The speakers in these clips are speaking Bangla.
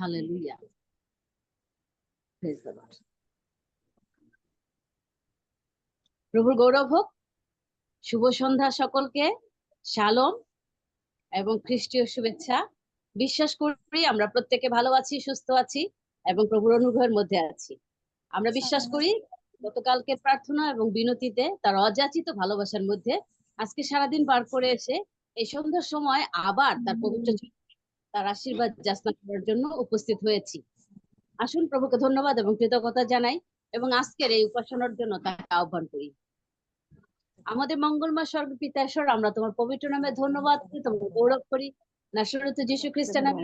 Hallelujah, praise the Lord. প্রভুর গৌরব হোক। শুভ সন্ধ্যা সকলকে, শালোম এবং খ্রিস্টীয় শুভেচ্ছা। বিশ্বাস করি আমরা প্রত্যেকে ভালো আছি, সুস্থ আছি এবং প্রভুর অনুগ্রহের মধ্যে আছি। আমরা বিশ্বাস করি গতকালকে প্রার্থনা এবং বিনতিতে তার অযাচিত ভালোবাসার মধ্যে আজকে সারাদিন পার করে এসে এই সন্ধ্যার সময় আবার তার পবিত্র তার আশীর্বাদ যাচনা করার জন্য উপস্থিত হয়েছি। আসুন প্রভুকে ধন্যবাদ এবং কৃতজ্ঞতা জানাই এবং আজকের এই উপাসনার জন্য তাকে আহ্বান করি। আমাদের মঙ্গলময় স্বর্গপিতা ঈশ্বর, আমরা তোমার পবিত্র নামে ধন্যবাদ করি, তোমার গৌরব করি। নাসরত যীশু খ্রিস্টের নামে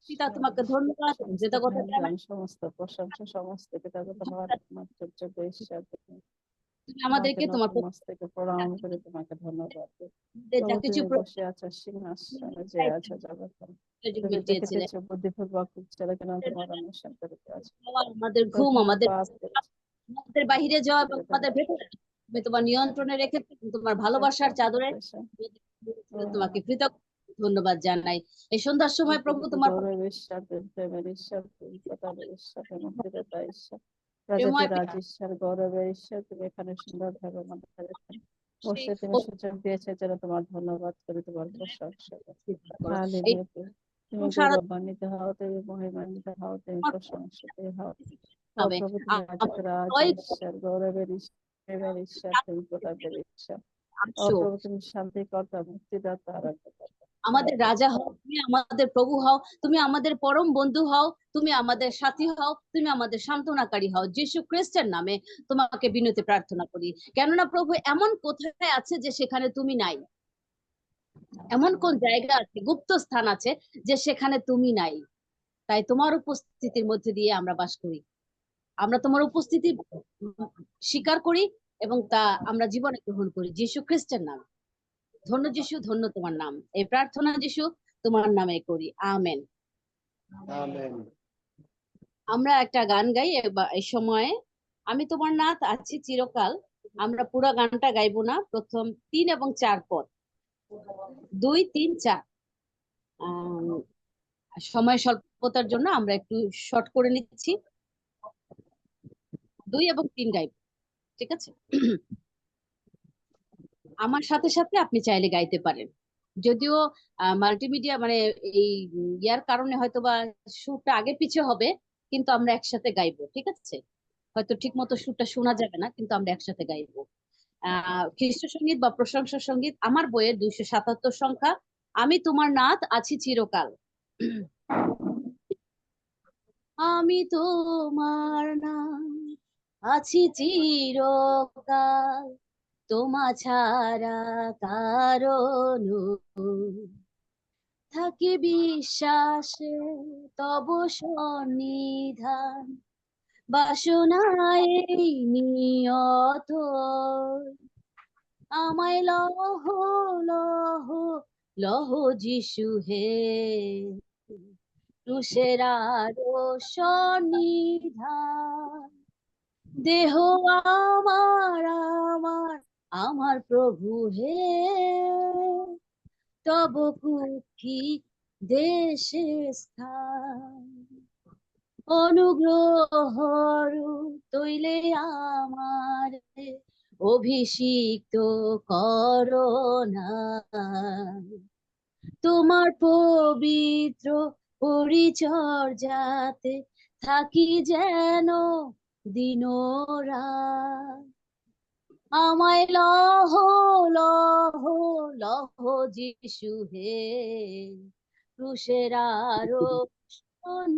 পিতা তোমাকে ধন্যবাদ, কৃতজ্ঞতা জানাই। সমস্ত প্রশংসা সমস্ত তুমি আমাদেরকে তোমার থেকে প্রণাম করে তোমাকে ধন্যবাদ। যা কিছু বসে আছো সিংহাসনে যে আছো জগৎ বুদ্ধিপূর্বক ছেলে কেন তোমার অনুসরণ করতে আছে। আমাদের ঘুম, আমাদের বাহিরে যাওয়া এবং আমাদের ভেতরে তুমি তোমার নিয়ন্ত্রণে রেখেছো, তোমার ভালোবাসার চাদরে তোমাকে কৃতজ্ঞ ধন্যবাদ জানাই। এই সন্ধ্যার সময় প্রভু তোমার প্রেমের ঈশ্বর, রাজ ঈশ্বর, গৌরবের ঈশ্বর, তুমি এখানে সুন্দরভাবে আমাদের বসে তুমি সুযোগ দিয়েছে যেন তোমার ধন্যবাদ করি, তোমার প্রশংসা করি। তুমি গৌরবান্বিত হও, তুমি মহিমান্বিত হও, তুমি প্রশংসিত হও। প্রভু তুমি রাজ ঈশ্বর, গৌরবের ঈশ্বর, ঈশ্বর, তুমি প্রতাপের ঈশ্বর। প্রভু তুমি শান্তিকর্তা, মুক্তিদাতা, আরাধ্যকর্তা। আমাদের রাজা হও, তুমি আমাদের প্রভু হও, তুমি আমাদের পরম বন্ধু হও, তুমি আমাদের সাথী হও, তুমি আমাদের সান্ত্বনাকারী হও। যীশু খ্রিস্টের নামে তোমাকে বিনতি প্রার্থনা করি। কেননা প্রভু এমন কোথায় আছে যে সেখানে তুমি নাই, এমন কোন জায়গা আছে, গুপ্ত স্থান আছে যে সেখানে তুমি নাই। তাই তোমার উপস্থিতির মধ্যে দিয়ে আমরা বাস করি। আমরা তোমার উপস্থিতি স্বীকার করি এবং তা আমরা জীবনে গ্রহণ করি যীশু খ্রিস্টের নাম। ধন্য যিশু, ধন্য তোমার নাম। এই প্রার্থনা যিশু তোমার নামে করি, আমেন। আমরা একটা গান গাই এই সময়ে, আমি তোমার নাথ আছি চিরকাল। আমরা পুরো গানটা গাইবো না, প্রথম 3 এবং 4 পদ, 2, 3, 4। সময় স্বল্পতার জন্য আমরা একটু শর্ট করে নিচ্ছি, 2 এবং 3 গাইবো, ঠিক আছে? আমার সাথে সাথে আপনি চাইলে গাইতে পারেন, যদিও মাল্টিমিডিয়া মানে এই ইয়ার কারণে হয়তো বা সুরটা আগে পিছে হবে, কিন্তু আমরা একসাথে গাইবো, ঠিক আছে? হয়তো ঠিক মতো সুরটা শোনা যাবে না, কিন্তু আমরা একসাথে গাইবো। খ্রিস্ট সঙ্গীত বা প্রশংসা সঙ্গীত আমার বইয়ের 277 সংখ্যা, আমি তোমার নাথ আছি চিরকাল। আমি তোমার নাথ আছি চিরকাল, তোমা ছাড়া কারণ থাকি বিশ্বাসে তব সন্নিধান, বাসনায় নিয়ত আমায় লহ লহ লহ যিশু হে, ক্রুশের আরো সন্নিধান। দেহ আমার আমার আমার প্রভু হে, তব কুক্ষি দেশে স্থান। অনুগ্রহ তৈলে আমার অভিষিক্ত করোনা, তোমার পবিত্র পরিচর্যাতে থাকি যেন দিনরাত। আমায় লহ লহ লহ যিশু হে, ক্রুশের আরো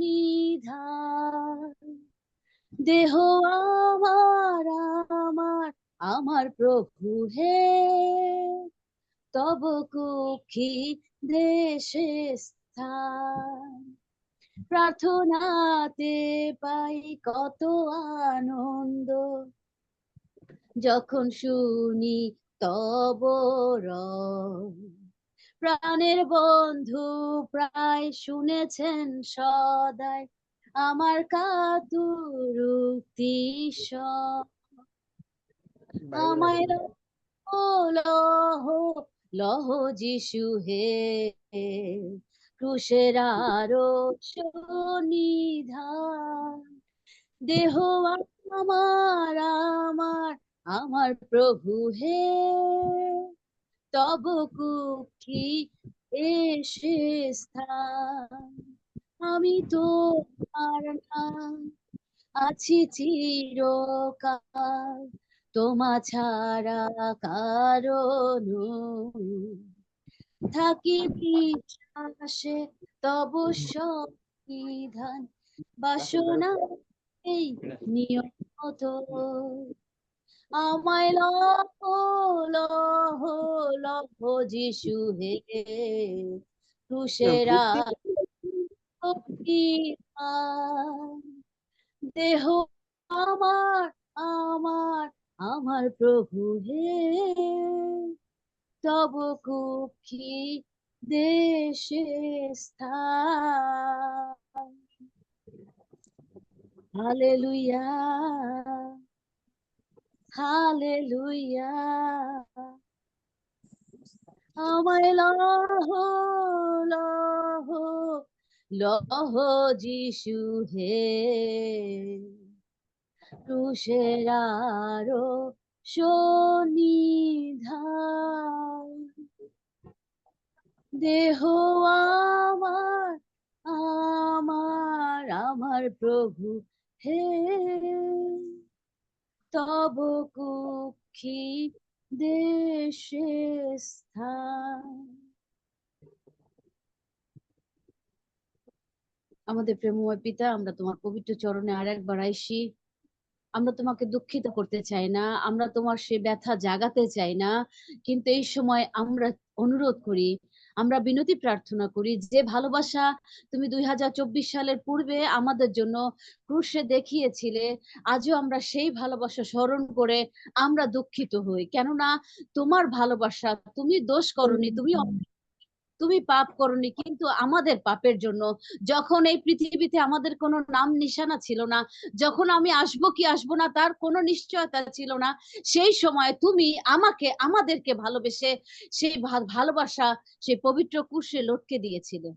নিধান। দেহ আমার আমার আমার প্রভু হে, তব কুক্ষি দেশে স্থান। প্রার্থনাতে পাই কত আনন্দ, যখন শুনি তব রব। প্রাণের বন্ধু প্রায় শুনেছেন সদাই আমার কাতুরুক্তি সব। আমায় লহ লহ যিশু হে, ক্রুশের আরশ নিধান, দেহ আমার আমার আমার প্রভু হে, তব কুক্ষি এসে স্থান, আমি তোমার নাম আছি চিরকাল, তোমা ছাড়া কারণ থাকি বিশ্বাসে, তব সন্নিধান, বাসনা এই নিয়ত, আমায় লহ লহ লহ যিশু হে, ক্রুশের দেহ আমার আমার আমার প্রভু হে, তব কুক্ষি দেশে স্থান। হালেলুয়া হালেলুয়া, আমায় লহ লহ লহ যিশু হে, ক্রুশের আরশ নিধান, দেহ আমার আমার আমার প্রভু হে, তব কুক্ষি দেশে স্থান। আমাদের প্রেমময় পিতা, আমরা তোমার পবিত্র চরণে আর একবার আইসি। আমরা তোমাকে দুঃখিত করতে চাই না, আমরা তোমার সে ব্যথা জাগাতে চাই না, কিন্তু এই সময় আমরা অনুরোধ করি, আমরা বিনতি প্রার্থনা করি, যে ভালোবাসা তুমি 2024 সালের পূর্বে আমাদের জন্য ক্রুশে দেখিয়েছিলে, আজও আমরা সেই ভালোবাসা স্মরণ করে আমরা দুঃখিত হই। কেননা তোমার ভালোবাসা, তুমি দোষ করনি, তুমি পাপ করনি, কিন্তু আমাদের পাপের জন্য, যখন এই পৃথিবীতে আমাদের কোনো নাম নিশানা ছিল না, যখন আমি আসবো কি আসবো না তার কোনো নিশ্চয়তা ছিল না, সেই সময় তুমি আমাদেরকে ভালোবেসে সেই ভালোবাসা সেই পবিত্র ক্রুশে লটকে দিয়েছিলে,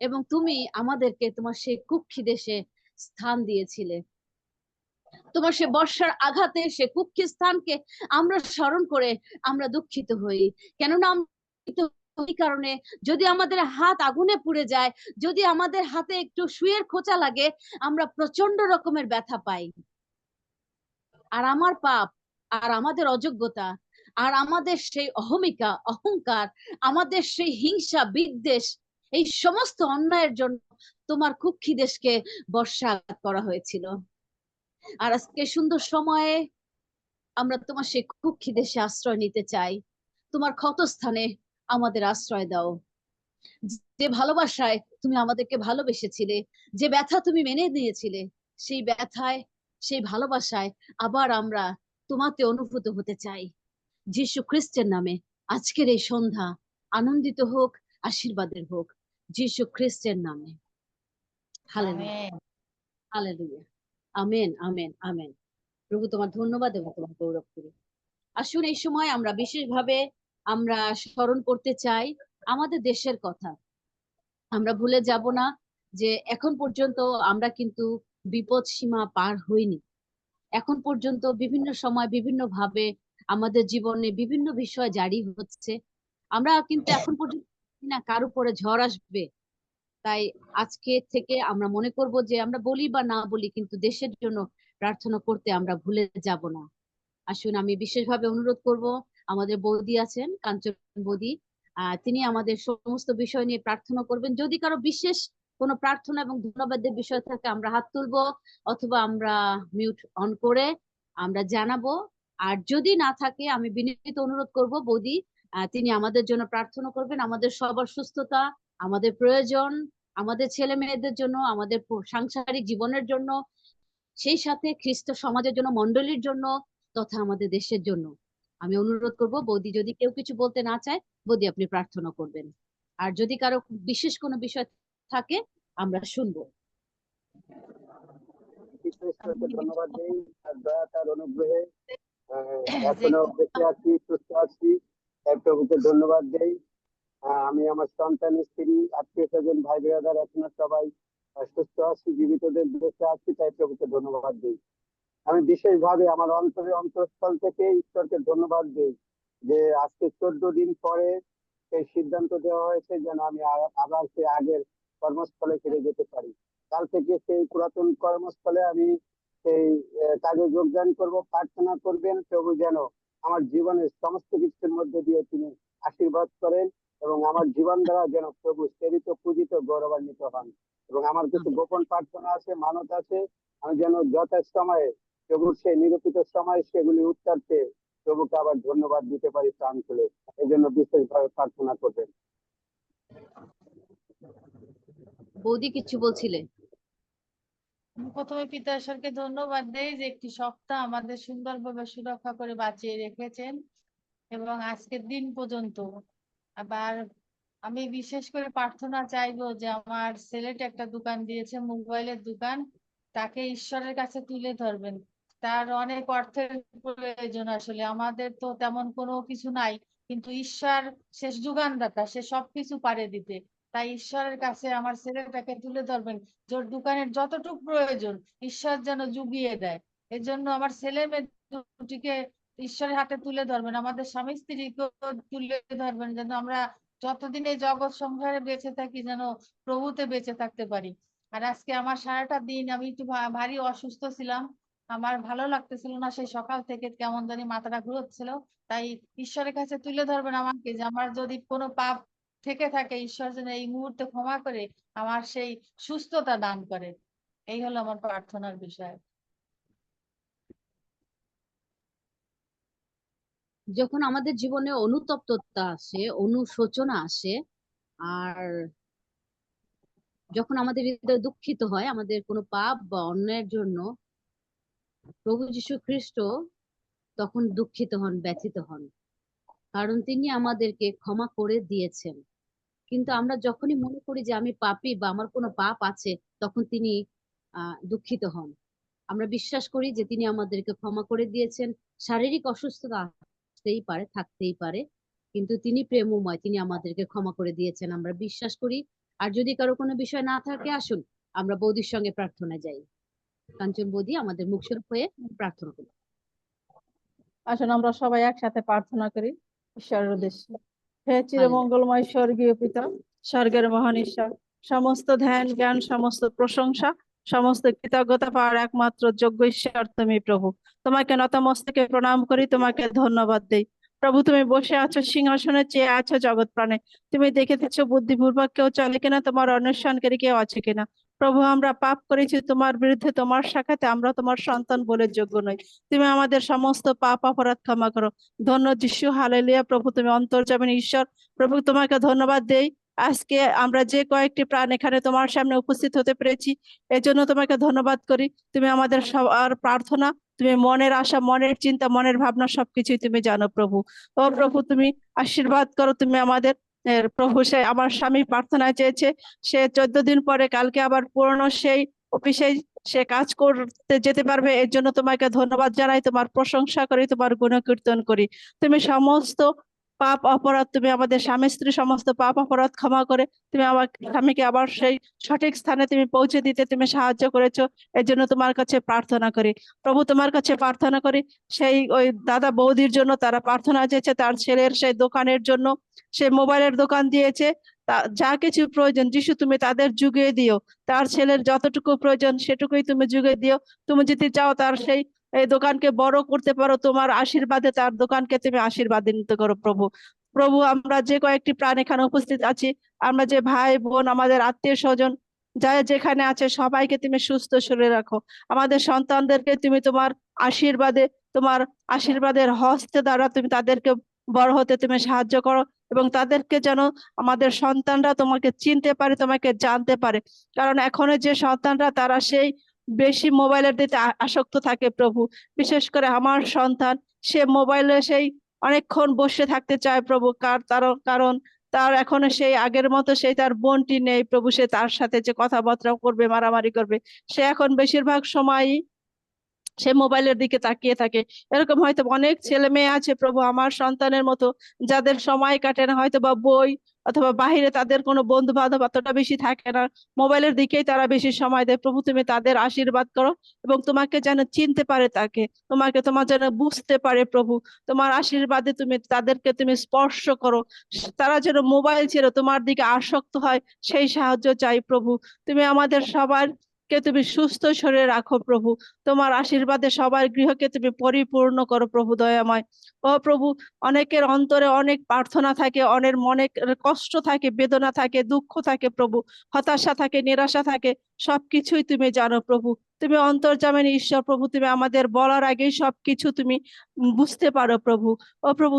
এবং তুমি আমাদেরকে তোমার সেই কুক্ষি দেশে স্থান দিয়েছিলে। তোমার সে বর্ষার আঘাতে সে কুক্ষি স্থানকে আমরা স্মরণ করে আমরা দুঃখিত হই। কেননা এই কারণে, যদি আমাদের হাত আগুনে পুড়ে যায়, যদি আমাদের হাতে একটু সুইয়ের খোঁচা লাগে, আমরা প্রচন্ড রকমের ব্যথা পাই। আর আমার পাপ, আর আমাদের অযোগ্যতা, আর আমাদের সেই অহমিকা অহংকার, আমাদের সেই হিংসা বিদ্বেষ, এই সমস্ত অন্যায়ের জন্য তোমার কুক্ষি দেশকে বর্ষাঘাত করা হয়েছিল। আর আজকে সুন্দর সময়ে আমরা তোমার সেই কুক্ষি দেশে আশ্রয় নিতে চাই। তোমার ক্ষতস্থানে আমাদের আশ্রয় দাও। যে ভালোবাসায় তুমি আমাদেরকে ভালোবেসেছিলে, যে ব্যথা তুমি মেনে নিয়েছিলে, সেই ব্যথায় সেই ভালোবাসায় আবার আমরা তোমাতে অনুভূত হতে চাই। যীশু খ্রিস্টের নামে আজকের এই সন্ধ্যা আনন্দিত হোক, আশীর্বাদের হোক, যীশু খ্রিস্টের নামে। Hallelujah hallelujah, amen amen amen. প্রভু তোমার ধন্যবাদ এবং তোমার গৌরব করি। আসুন এই সময় আমরা বিশেষভাবে আমরা স্মরণ করতে চাই আমাদের দেশের কথা। আমরা ভুলে যাব না যে এখন পর্যন্ত আমরা কিন্তু বিপদ সীমা পার হইনি। এখন পর্যন্ত বিভিন্ন সময় বিভিন্ন ভাবে আমাদের জীবনে বিভিন্ন বিষয় জারি হচ্ছে। আমরা কিন্তু এখন পর্যন্ত না কার উপরে ঝড় আসবে। তাই আজকে থেকে আমরা মনে করব যে আমরা বলি বা না বলি, কিন্তু দেশের জন্য প্রার্থনা করতে আমরা ভুলে যাব না। আসুন আমি বিশেষভাবে অনুরোধ করব, আমাদের বৌদি আছেন কাঞ্চন বৌদি, তিনি আমাদের সমস্ত বিষয় নিয়ে প্রার্থনা করবেন। যদি কারো বিশেষ কোনো প্রার্থনা এবং ধন্যবাদের বিষয় থাকে আমরা হাত তুলবো, অথবা আমরা মিউট অন করে আমরা জানাবো। আর যদি না থাকে আমি বিনীত অনুরোধ করব বৌদি তিনি আমাদের জন্য প্রার্থনা করবেন, আমাদের সবার সুস্থতা, আমাদের প্রয়োজন, আমাদের ছেলে মেয়েদের জন্য, আমাদের সাংসারিক জীবনের জন্য, সেই সাথে খ্রিস্ট সমাজের জন্য, মণ্ডলীর জন্য, তথা আমাদের দেশের জন্য। আমি অনুরোধ করব বৌদি, যদি কেউ কিছু বলতে না চায়, বৌদি আপনি প্রার্থনা করবেন। আর যদি কারো বিশেষ কোনো বিষয় থাকে আমরা শুনবো। ঈশ্বরকে ধন্যবাদ দেই, তার দয়া তার অনুগ্রহে এখনো বেঁচে আছি, সুস্থ আছি, তাই প্রভুকে ধন্যবাদ দেই। আমি আমার সন্তান, স্ত্রী, আত্মীয় স্বজন, ভাই ব্রাদার এখনো সবাই সুস্থ আছি, জীবিতদের বেঁচে আছি, তাই প্রভুকে ধন্যবাদ দিই। আমি বিশেষভাবে আমার অন্তঃস্থল থেকে ঈশ্বরকে ধন্যবাদ দিই যে আজকে 14 দিন পরে সেই সিদ্ধান্ত দেওয়া হয়েছে যেন আমি আবার সেই আগের কর্মস্থলে ফিরে যেতে পারি। কাল থেকে সেই পুরাতন কর্মস্থলে আমি সেই কাজে যোগদান করব। প্রার্থনা করবেন প্রভু যেন আমার জীবনের সমস্ত কিছুর মধ্যে দিয়ে তিনি আশীর্বাদ করেন এবং আমার জীবন দ্বারা যেন প্রভু সেবিত, পূজিত, গৌরবান্বিত হন। এবং আমার কিছু গোপন প্রার্থনা আছে, মানত আছে, আমি যেন যথাসময়ে প্রভুর সেই নিরূপিত সময় সেগুলি উত্তর পেয়ে প্রভুকে আবার ধন্যবাদ দিতে পারি প্রাণ খুলে। এই জন্য বিশেষভাবে প্রার্থনা করবেন। বৌদি কিছু বলছিলে? প্রথমে পিতা ঈশ্বরকে ধন্যবাদ দেই যে একটি সপ্তাহ আমাদের সুন্দরভাবে সুরক্ষা করে বাঁচিয়ে রেখেছেন এবং আজকের দিন পর্যন্ত। আবার আমি বিশেষ করে প্রার্থনা চাইবো যে আমার ছেলেটা একটা দোকান দিয়েছে, মোবাইলের দোকান, তাকে ঈশ্বরের কাছে তুলে ধরবেন। তার অনেক অর্থের প্রয়োজন, আসলে আমাদের তো তেমন কোনো কিছু নাই, কিন্তু ঈশ্বর শেষ যোগানদাতা, সে সবকিছু পারে দিতে। তাই ঈশ্বরের কাছে আমার ছেলেটাকে তুলে ধরবেন, যার দোকানের যতটুকু প্রয়োজন ঈশ্বর যেন জুগিয়ে দেয়। এর জন্য আমার ছেলে মেয়ে দুটিকে ঈশ্বরের হাতে তুলে ধরবেন, আমাদের স্বামী স্ত্রীকে তুলে ধরবেন, যেন আমরা যতদিন এই জগৎ সংসারে বেঁচে থাকি যেন প্রভুতে বেঁচে থাকতে পারি। আর আজকে আমার সারাটা দিন আমি একটু ভারী অসুস্থ ছিলাম, আমার ভালো লাগতেছিল না, সেই সকাল থেকে কেমন জানি মাথাটা ঘুরোচ্ছিল। তাই ঈশ্বরের কাছে তুলে ধরবেন আমাকে, যে আমার যদি কোনো পাপ থেকে থাকে ঈশ্বর যেন এই মুহূর্তে ক্ষমা করে আমার সেই সুস্থতা দান করে। এই হলো আমার প্রার্থনার বিষয়। যখন আমাদের জীবনে অনুতপ্ততা আসে, অনুশোচনা আসে, আর যখন আমাদের হৃদয় দুঃখিত হয় আমাদের কোনো পাপ বা অন্যায়ের জন্য, প্রভু যীশু খ্রিস্ট তখন দুঃখিত হন, ব্যথিত হন, কারণ তিনি আমাদেরকে ক্ষমা করে দিয়েছেন। কিন্তু আমরা যখনই মনে করি যে আমি পাপী বা আমার কোনো পাপ আছে, তখন তিনি দুঃখিত হন। আমরা বিশ্বাস করি যে তিনি আমাদেরকে ক্ষমা করে দিয়েছেন। শারীরিক অসুস্থতা আসতেই পারে, থাকতেই পারে, কিন্তু তিনি প্রেমময়, তিনি আমাদেরকে ক্ষমা করে দিয়েছেন, আমরা বিশ্বাস করি। আর যদি কারো কোনো বিষয় না থাকে, আসুন আমরা বৌদির সঙ্গে প্রার্থনায় যাই। কাঞ্চন বৌদি আমাদের মুখসুর হয়ে প্রার্থনা করি। আসুন আমরা সবাই একসাথে প্রার্থনা করি ঈশ্বরের উদ্দেশ্যে। হে হালেলুয়া। চিরমঙ্গলময় স্বর্গীয় পিতা, স্বর্গের মহান ঈশ্বর, সমস্ত ধ্যান জ্ঞান, সমস্ত প্রশংসা, সমস্ত কৃতজ্ঞতা পাওয়ার একমাত্র যোগ্য ঈশ্বর তুমি প্রভু। তোমাকে নতমস্তকে প্রণাম করি, তোমাকে ধন্যবাদ দেই। প্রভু তুমি বসে আছো সিংহাসনে, চেয়ে আছো জগৎ প্রাণে। তুমি দেখেছো বুদ্ধিপূর্বক কেউ চলে কিনা, তোমার অন্বেষণকারী কেউ আছে কিনা। প্রভু আমরা পাপ করেছি তোমার বিরুদ্ধে, তোমার সাক্ষাতে আমরা তোমার সন্তান বলে যোগ্য নই। তুমি আমাদের সমস্ত পাপ অপরাধ ক্ষমা করো। ধন্য যিশু, হালেলুয়া। প্রভু তুমি অন্তর্যামিনী ঈশ্বর, প্রভু তোমাকে ধন্যবাদ দেই। আজকে আমরা যে কয়েকটি প্রাণ এখানে তোমার সামনে উপস্থিত হতে পেরেছি, এর জন্য তোমাকে ধন্যবাদ করি। তুমি আমাদের সবার প্রার্থনা, তুমি মনের আশা, মনের চিন্তা, মনের ভাবনা সবকিছুই তুমি জানো প্রভু। ও প্রভু তুমি আশীর্বাদ করো, তুমি আমাদের প্রভু। সে আমার স্বামী প্রার্থনায় চেয়েছে, সে 14 দিন পরে কালকে আবার পুরনো সেই অফিসে সে কাজ করতে যেতে পারবে। এর জন্য তোমাকে ধন্যবাদ জানাই, তোমার প্রশংসা করি, তোমার গুণকীর্তন করি। তুমি সমস্ত পাপ অপরাধ, তুমি আমাদের স্বামী স্ত্রী সমস্ত পাপ অপরাধ ক্ষমা করে তুমি আমার স্বামীকে আবার সেই সঠিক স্থানে তুমি পৌঁছে দিতে তুমি সাহায্য করেছো। এর জন্য তোমার কাছে প্রার্থনা করি প্রভু, তোমার কাছে প্রার্থনা করি সেই ওই দাদা বৌদির জন্য, তারা প্রার্থনা চেয়েছে তার ছেলের সেই দোকানের জন্য, সে মোবাইলের দোকান দিয়েছে। যা কিছু প্রয়োজন যিশু তুমি তাদের যুগিয়ে দিও, তার ছেলের যতটুকু প্রয়োজন সেটুকুই তুমি যুগে দিও। তুমি যদি চাও তার সেই এই দোকানকে বড় করতে পারো, তোমার আশীর্বাদে তার দোকানকে তুমি আশীর্বাদিত করো প্রভু। প্রভু আমরা যে কয়েকটি প্রাণ এখানে উপস্থিত আছি, আমরা যে ভাই বোন, আমাদের আত্মীয় স্বজন যা যেখানে আছে, সবাইকে তুমি সুস্থ শরীরে রাখো। আমাদের সন্তানদেরকে তুমি তোমার আশীর্বাদে, তোমার আশীর্বাদের হস্তে দ্বারা তুমি তাদেরকে বড় হতে তুমি সাহায্য করো, এবং তাদেরকে যেন আমাদের সন্তানরা তোমাকে চিনতে পারে, তোমাকে জানতে পারে। কারণ এখনো যে সন্তানরা তারা সেই বেশি মোবাইলের দিকে আসক্ত থাকে প্রভু। বিশেষ করে আমার সন্তান, সে মোবাইলে সেই অনেকক্ষণ বসে থাকতে চায় প্রভু। কারণ তার এখনো সেই আগের মতো সেই তার বোনটি নেই প্রভু, সে তার সাথে যে কথাবার্তা করবে, মারামারি করবে, সে এখন বেশিরভাগ সময়ই সে মোবাইলের দিকে তাকিয়ে থাকে। এরকম হয়তো অনেক ছেলে মেয়ে আছে প্রভু আমার সন্তানের মতো, যাদের সময় কাটে না হয়তো বা বই অথবা বাহিরে তাদের কোনো বন্ধু বান্ধব অতটা বেশি থাকে না, মোবাইলের দিকেই তারা বেশি সময় দেয়। প্রভু তুমি তাদের আশীর্বাদ করো এবং তোমাকে যেন চিনতে পারে, তোমার যেন বুঝতে পারে প্রভু। তোমার আশীর্বাদে তুমি তাদেরকে তুমি স্পর্শ করো, তারা যেন মোবাইল ছেড়ে তোমার দিকে আসক্ত হয়, সেই সাহায্য চাই প্রভু। তুমি আমাদের সবার কে তুমি সুস্থ শরীরে রাখো প্রভু। তোমার আশীর্বাদে সবার গৃহকে তুমি পরিপূর্ণ করো প্রভু দয়াময়। ও প্রভু, অনেকের অন্তরে অনেক প্রার্থনা থাকে, অনেক মনে কষ্ট থাকে, বেদনা থাকে, দুঃখ থাকে প্রভু, হতাশা থাকে, নিরাশা থাকে, সবকিছুই তুমি জানো প্রভু। তুমি অন্তর্যামিনী ঈশ্বর প্রভু, তুমি আমাদের বলার আগেই সবকিছু তুমি বুঝতে পারো প্রভু। ও প্রভু,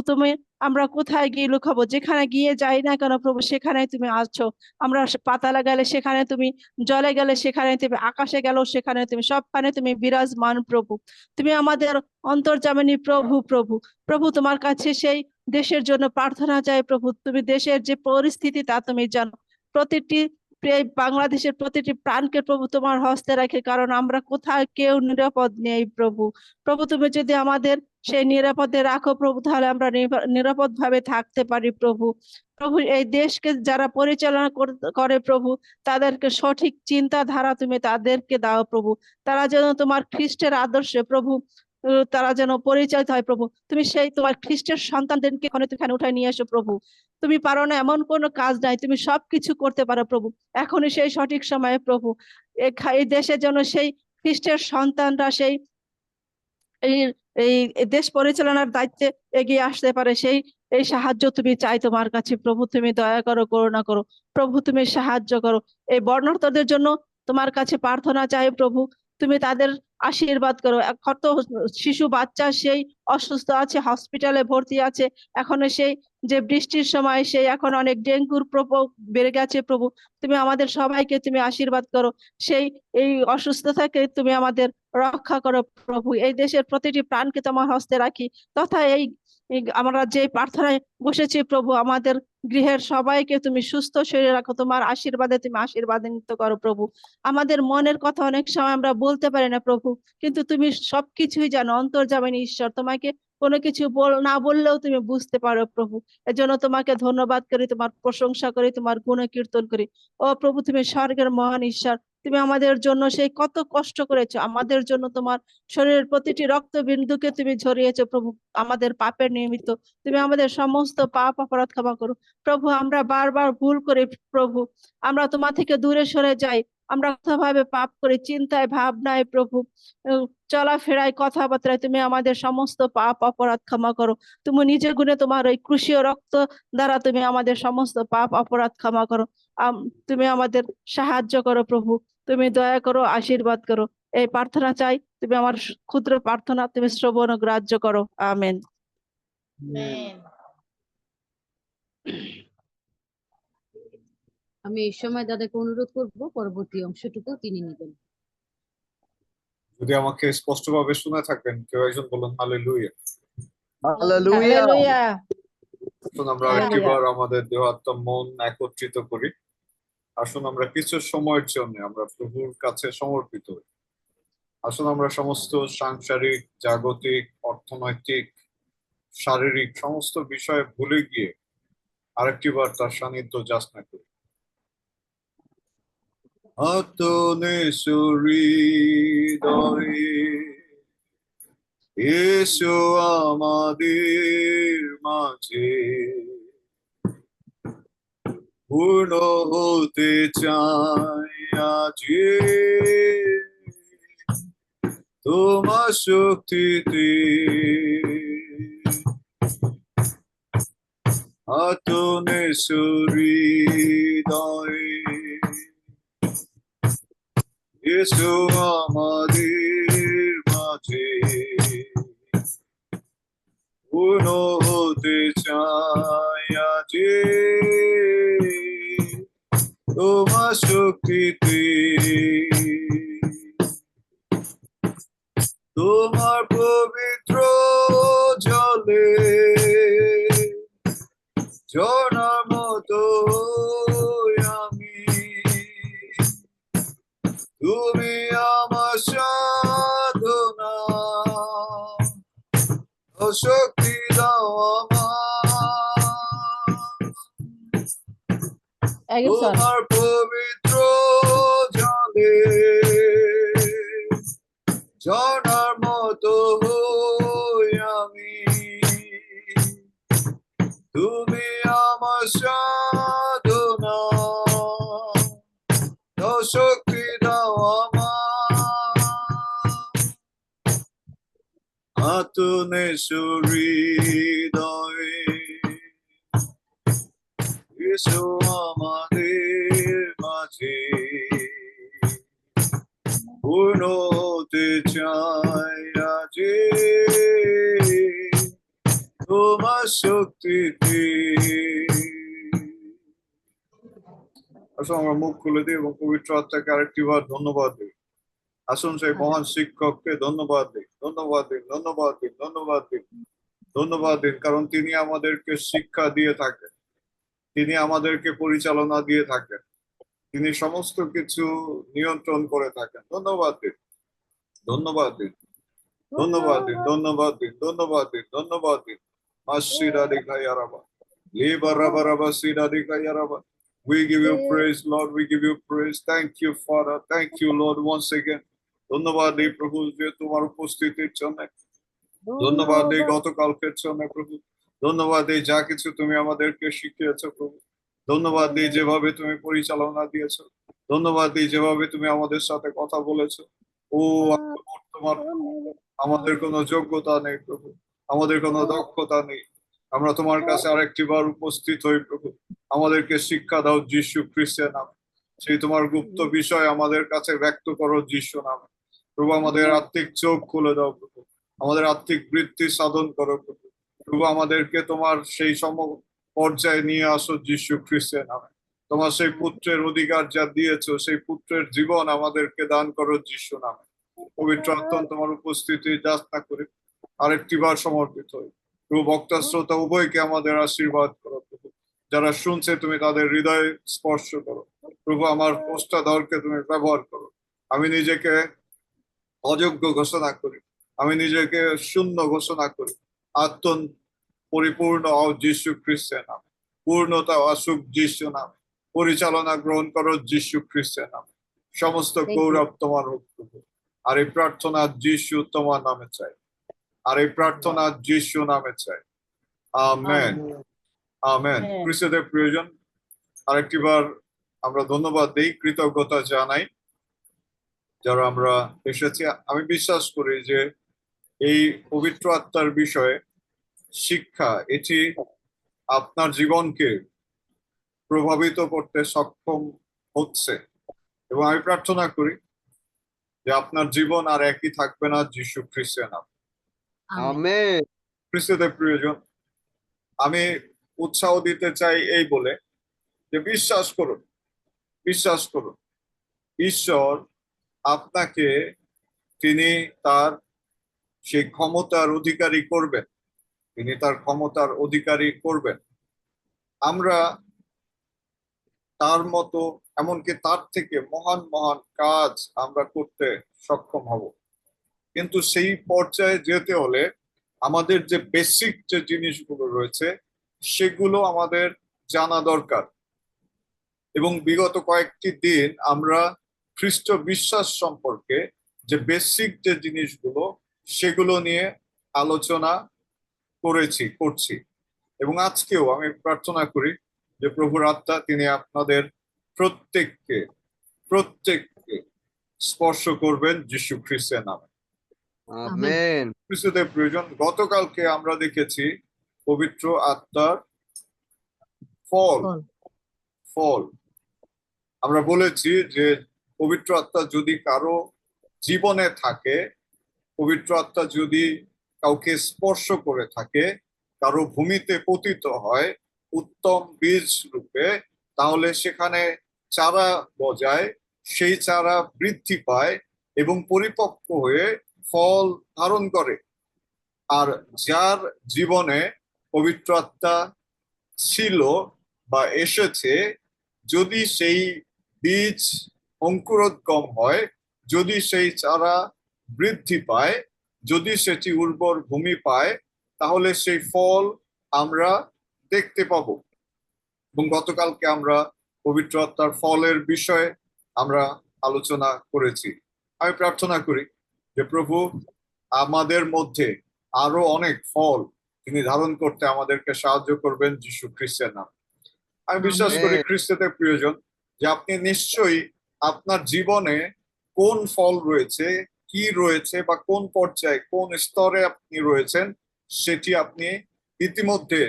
আমরা কোথায় গিয়ে লুকাবো? যেখানে গিয়ে যাই না কেন প্রভু, সেখানে তুমি আছো। আমরা পাতালে গেলে সেখানে তুমি, জলে গেলে সেখানে তুমি, আকাশে গেলেও সেখানে তুমি, সবখানে তুমি বিরাজমান প্রভু। তুমি আমাদের অন্তর্যামিনী প্রভু। প্রভু তোমার কাছে সেই দেশের জন্য প্রার্থনা চাই প্রভু। তুমি দেশের যে পরিস্থিতি তা তুমি জানো। প্রতিটি এই বাংলাদেশের প্রতিটি প্রাণকে প্রভু তোমার হস্তে রাখে, কারণ আমরা কোথাও কেউ নিরাপদ নেই প্রভু। প্রভু তুমি যদি আমাদের সেই নিরাপদে রাখো প্রভু, তাহলে আমরা নিরাপদ ভাবে থাকতে পারি প্রভু। প্রভু এই দেশকে যারা পরিচালনা করে প্রভু, তাদেরকে সঠিক চিন্তাধারা তুমি তাদেরকে দাও প্রভু। তারা যেন তোমার খ্রিস্টের আদর্শে প্রভু তারা যেন পরিচালিত হয় প্রভু। তুমি সেই তোমার খ্রিস্টের সন্তানদেরকে এখানে উঠায় নিয়ে এসো প্রভু। তুমি পারো না এমন কোনো কাজ নাই, তুমি সবকিছু করতে পারো প্রভু। এখনই সেই সঠিক সময়ে প্রভু এই দেশের জন্য সেই খ্রিস্টের সন্তানরা সেই এই এই দেশ পরিচালনার দায়িত্বে এগিয়ে আসতে পারে, এই সাহায্য তুমি চাই তোমার কাছে প্রভু। তুমি দয়া করো, করুণা করো প্রভু, তুমি সাহায্য করো। এই বর্ণার্থদের জন্য তোমার কাছে প্রার্থনা চাই প্রভু, তুমি তাদের আশীর্বাদ করো। কত শিশু বাচ্চা সেই অসুস্থ আছে, হসপিটালে ভর্তি আছে। এখনো সেই যে বৃষ্টির সময় সেই এখন অনেক ডেঙ্গুর প্রকোপ বেড়ে গেছে প্রভু। তুমি আমাদের সবাইকে তুমি আশীর্বাদ করো, এই অসুস্থতাকে তুমি আমাদের রক্ষা করো প্রভু। এই দেশের প্রতিটি প্রাণকে তোমার হস্তে রাখি, তথা আমরা যে প্রার্থনায় বসেছি প্রভু, আমাদের গৃহের সবাইকে তুমি সুস্থ শরীরে রাখো, তোমার আশীর্বাদে তুমি আশীর্বাদিত করো প্রভু। আমাদের মনের কথা অনেক সময় আমরা বলতে পারি না প্রভু, কিন্তু তুমি সবকিছুই জানো। অন্তর্যামিনী ঈশ্বর, তোমাকে কোনো কিছু না বললেও তুমি বুঝতে পারো প্রভু। এজন্য তোমাকে ধন্যবাদ করি, তোমার প্রশংসা করি, তোমার গুণকীর্তন করি। ও প্রভু, তুমি স্বর্গের মহান ঈশ্বর। তুমি আমাদের জন্য সেই কত কষ্ট করেছো, আমাদের জন্য তোমার শরীরের প্রতিটি রক্ত বিন্দুকে তুমি ঝরিয়েছো প্রভু, আমাদের পাপের নিমিত্ত। তুমি আমাদের সমস্ত পাপ অপরাধ ক্ষমা করো প্রভু। আমরা বারবার ভুল করি প্রভু, আমরা তোমার থেকে দূরে সরে যাই, আমরা ভাবে পাপ করি, চিন্তায় ভাবনায় প্রভু, চলাফেরায় কথাবার্তায় তুমি আমাদের সমস্ত পাপ অপরাধ ক্ষমা করো। তুমি নিজের গুণে তোমার ওই ক্রুশীয় রক্ত দ্বারা তুমি আমাদের সমস্ত পাপ অপরাধ ক্ষমা করো। তুমি আমাদের সাহায্য করো প্রভু, তুমি দয়া করো, আশীর্বাদ করো। এই প্রার্থনা চাই, তুমি আমার ক্ষুদ্র প্রার্থনা তুমি শ্রবণ ও গ্রাহ্য করো। আমেন। আমেন। আমি এই সময় দাদাকে অনুরোধ করব পরবর্তী অংশটুকু তিনি নেবেন। যদি আমাকে স্পষ্টভাবে শুনে থাকেন, কেউ একজন বলুন হালেলুয়া। হালেলুয়া। হালেলুয়া। আসুন আমরা হালেলুয়া। আরেকটিবার আমাদের দেহ আত্মা মন একত্রিত করি। আসুন আমরা কিছু সময়ের জন্য আমরা প্রভুর কাছে সমর্পিত হই। আসুন আমরা সমস্ত সাংসারিক, জাগতিক, অর্থনৈতিক, শারীরিক সমস্ত বিষয়ে ভুলে গিয়ে আরেকটিবার তার সান্নিধ্য যাচনা করি। হৃদয়ে এসো আমাদের মাঝে, পূর্ণ হতে চাই আজকে তোমার শক্তিতে। হৃদয়ে এসো আমাদের মাঝে, পূর্ণ হতে চাই আজকে তোমার শক্তিতে। তোমার পবিত্র জলে ঝর্ণার মতো আমি, তুমি আমার সাধনা, শক্তি দাও আমার, Son. তোমার পবিত্র জলে ঝর্ণার মতো হই আমি, তুমি আমার সাধনা, দাও শক্তি দাও আমার, আতুনে হৃদয়ে এসো আমাদের মাঝে, পূর্ণ হতে চাই আজে তোমার শক্তিতে। আসলে আমরা মুখ খুলে দিই এবং পবিত্র আত্মাকে আরেকটি বার ধন্যবাদ দিই। আসুন সেই মহান শিক্ষককে ধন্যবাদ দিই, ধন্যবাদ দিন, ধন্যবাদ দিন, ধন্যবাদ দিন, ধন্যবাদ দিন, কারণ তিনি আমাদেরকে শিক্ষা দিয়ে থাকেন, তিনি আমাদেরকে পরিচালনা দিয়ে থাকেন, তিনি সমস্ত কিছু নিয়ন্ত্রণ করে থাকেন। ধন্যবাদ দিন, ধন্যবাদ দিন, ধন্যবাদ দিন, ধন্যবাদ দিন, ধন্যবাদ দিন, ধন্যবাদ দিন। Masira dikayaraba, libaraba sira dikayaraba. We give you praise, Lord. We give you praise. Thank you, Father. Thank you, Lord, once again. ধন্যবাদ দিই প্রভু যে তোমার উপস্থিতির জন্য, ধন্যবাদ দিই গতকালকের জন্য প্রভু, ধন্যবাদ দিই যা কিছু তুমি আমাদেরকে শিখিয়েছো প্রভু, ধন্যবাদ দিই যেভাবে তুমি পরিচালনা দিয়েছো, ধন্যবাদ দিই যেভাবে তুমি আমাদের সাথে কথা বলেছো। ও তোমার আমাদের কোনো যোগ্যতা নেই প্রভু, আমাদের কোনো দক্ষতা নেই, আমরা তোমার কাছে আরেকটি বার উপস্থিত হই প্রভু। আমাদেরকে শিক্ষা দাও যীশু খ্রিস্টের নামে, সেই তোমার গুপ্ত বিষয় আমাদের কাছে ব্যক্ত করো যীশু নামে প্রভু। আমাদের আত্মিক চোখ খুলে দাও প্রভু, আমাদের আত্মিক বৃত্তি সাধন করো প্রভু। প্রভু আমাদেরকে তোমার সেই সম পর্যায়ে নিয়ে আসো যীশু খ্রিস্টের নামে। তোমার সেই পুত্রের অধিকার যা দিয়েছো, সেই পুত্রের জীবন আমাদেরকে দান করো যীশু নামে। পবিত্র আত্মা তোমার উপস্থিতি যাচনা করে আরেকটি বার সমর্পিত হই প্রভু। বক্তা শ্রোতা উভয়কে আমাদের আশীর্বাদ করো প্রভু, যারা শুনছে তুমি তাদের হৃদয়ে স্পর্শ করো প্রভু। আমার পোস্টাধরকে তুমি ব্যবহার করো, আমি নিজেকে অযোগ্য ঘোষণা করি, আমি নিজেকে শূন্য ঘোষণা করি, আত্ম পরিপূর্ণ যীশু খ্রিস্টের নামে, পূর্ণতা আসুক যীশু নামে, পরিচালনা গ্রহণ করো যীশু খ্রিস্টের নামে। সমস্ত গৌরব তোমার হোক প্রভু। আর এই প্রার্থনা যীশু তোমার নামে চাই, আর এই প্রার্থনা যীশু নামে চাই। Amen, amen. খ্রিস্টদের প্রয়োজন আরেকটি বার আমরা ধন্যবাদ দিই, কৃতজ্ঞতা জানাই যারা আমরা এসেছি। আমি বিশ্বাস করি যে এই পবিত্র আত্মার বিষয়ে শিক্ষা এটি আপনার জীবনকে প্রভাবিত করতে সক্ষম হচ্ছে, এবং আমি প্রার্থনা করি যে আপনার জীবন আর একই থাকবে না যীশু খ্রিস্টের নামে। আমেন। খ্রিস্টদের প্রয়োজন আমি উৎসাহ দিতে চাই এই বলে যে বিশ্বাস করুন, বিশ্বাস করুন, ঈশ্বর আপনাকে তিনি তার সেই ক্ষমতার অধিকারী করবেন, তিনি তার ক্ষমতার অধিকারী করবেন। আমরা তার মতো, এমনকি তার থেকে মহান মহান কাজ আমরা করতে সক্ষম হব, কিন্তু সেই পর্যায়ে যেতে হলে আমাদের যে বেসিক যে জিনিসগুলো রয়েছে সেগুলো আমাদের জানা দরকার। এবং বিগত কয়েকটি দিন আমরা খ্রিস্ট বিশ্বাস সম্পর্কে যে বেসিক যে জিনিসগুলো সেগুলো নিয়ে আলোচনা করছি, এবং আজকেও আমি প্রার্থনা করি যে প্রভুর আত্মা তিনি আপনাদের প্রত্যেককে স্পর্শ করবেন যীশু খ্রিস্টের নামে। আমেন। খ্রিস্টদের প্রয়োজন গতকালকে আমরা দেখেছি পবিত্র আত্মার ফল। আমরা বলেছি যে পবিত্র আত্মা যদি কারো জীবনে থাকে, পবিত্র আত্মা যদি কাউকে স্পর্শ করে থাকে, কারো ভূমিতে পতিত হয় উত্তম বীজ রূপে, তাহলে সেখানে চারা গজায়, সেই চারা বৃদ্ধি পায় এবং পরিপক্ক হয়ে ফল ধারণ করে। আর যার জীবনে পবিত্র আত্মা ছিল বা এসেছে, যদি সেই বীজ অঙ্কুরোদ্গম হয়, যদি সেই চারা বৃদ্ধি পায়, যদি সেটি উর্বর ভূমি পায়, তাহলে সেই ফল আমরা দেখতে পাবো। এবং গতকালকে আমরা পবিত্র আত্মার ফলের বিষয়ে আমরা আলোচনা করেছি। আমি প্রার্থনা করি যে প্রভু আমাদের মধ্যে আরো অনেক ফল তিনি ধারণ করতে আমাদেরকে সাহায্য করবেন যীশু খ্রিস্টের নামে। আমি বিশ্বাস করি খ্রিস্টদের প্রিয়জন যে আপনি নিশ্চয়ই আপনার জীবনে কোন ফল রয়েছে, কি রয়েছে, বা কোন পর্যায়ে কোন স্তরে আপনি রয়েছেন সেটি আপনি ইতিমধ্যে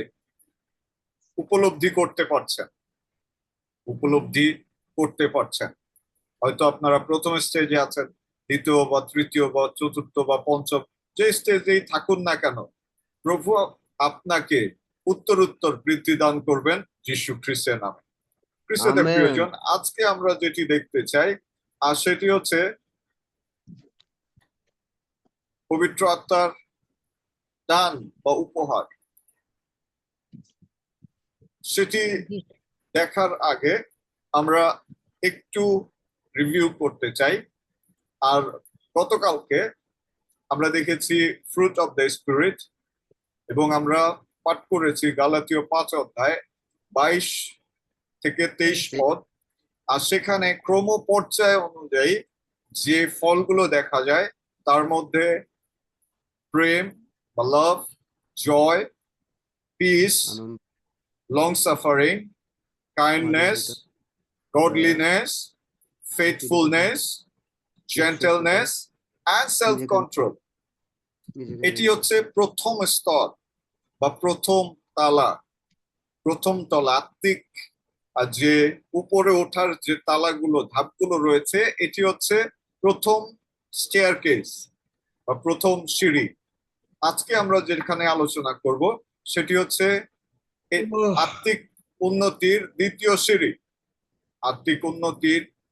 উপলব্ধি করতে পারছেন। হয়তো আপনারা প্রথম স্টেজে আছেন, দ্বিতীয় বা তৃতীয় বা চতুর্থ বা পঞ্চম যে স্টেজেই থাকুন না কেন, প্রভু আপনাকে উত্তর বৃদ্ধি দান করবেন যীশু খ্রিস্টের নামে। খ্রিস্টদের প্রিয়জন, আজকে আমরা যেটি দেখতে চাই আর সেটি হচ্ছে পবিত্র আত্মার দান বা উপহার। সেটি দেখার আগে আমরা একটু রিভিউ করতে চাই। আর গতকালকে আমরা দেখেছি ফ্রুট অফ দ্য স্পিরিট এবং আমরা পাঠ করেছি গালাতীয় 5 অধ্যায় 22 থেকে 23 পদ। আর সেখানে ক্রম পর্যায় অনুযায়ী যে ফলগুলো দেখা যায় তার মধ্যে প্রেম বা love, joy, peace, long suffering, kindness, godliness, faithfulness, gentleness and self control। এটি হচ্ছে প্রথম স্তর বা প্রথম তলা আত্মিক যে উপরে ওঠার যে তালাগুলো ধাপগুলো রয়েছে, এটি হচ্ছে প্রথম স্টেয়ারকেস বা প্রথম সিঁড়ি। আজকে আমরা যেখানে আলোচনা করব সেটি হচ্ছে আত্মিক উন্নতির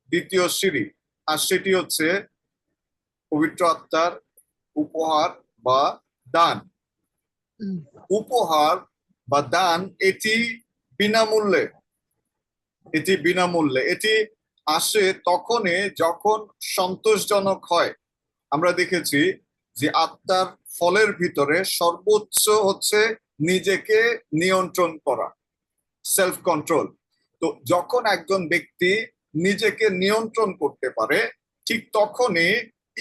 দ্বিতীয় সিঁড়ি। আর সেটি হচ্ছে পবিত্র আত্মার উপহার বা দান। উপহার বা দান এটি বিনামূল্যে। এটি আসে তখনই যখন সন্তোষজনক হয়। আমরা দেখেছি যে আত্মার ফলের ভিতরে সর্বোচ্চ হচ্ছে নিজেকে নিয়ন্ত্রণ করা, সেলফ কন্ট্রোল। তো যখন একজন ব্যক্তি নিজেকে নিয়ন্ত্রণ করতে পারে, ঠিক তখনই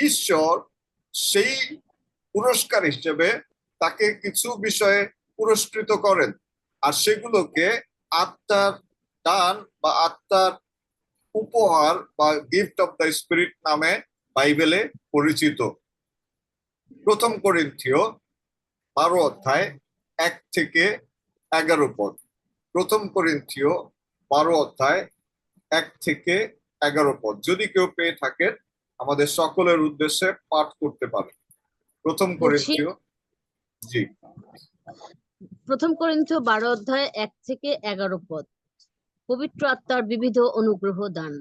ঈশ্বর সেই পুরস্কার হিসেবে তাকে কিছু বিষয়ে পুরস্কৃত করেন। আর সেগুলোকে আত্মার দান বা আত্মার উপহার বা গিফট অফ দ্য স্পিরিট নামে বাইবেলে পরিচিত। প্রথম করিন্থীয় 12 অধ্যায় 1 থেকে 11 পদ। প্রথম করিন্থীয় 12 অধ্যায় 1 থেকে 11 পদ যদি কেউ পেয়ে থাকেন আমাদের সকলের উদ্দেশ্যে পাঠ করতে পারে। প্রথম করিন্থীয়, জি, প্রথম করিন্থীয় 12 অধ্যায় 1 থেকে 11 পদ। পবিত্র আত্মার বিবিধ অনুগ্রহ দান।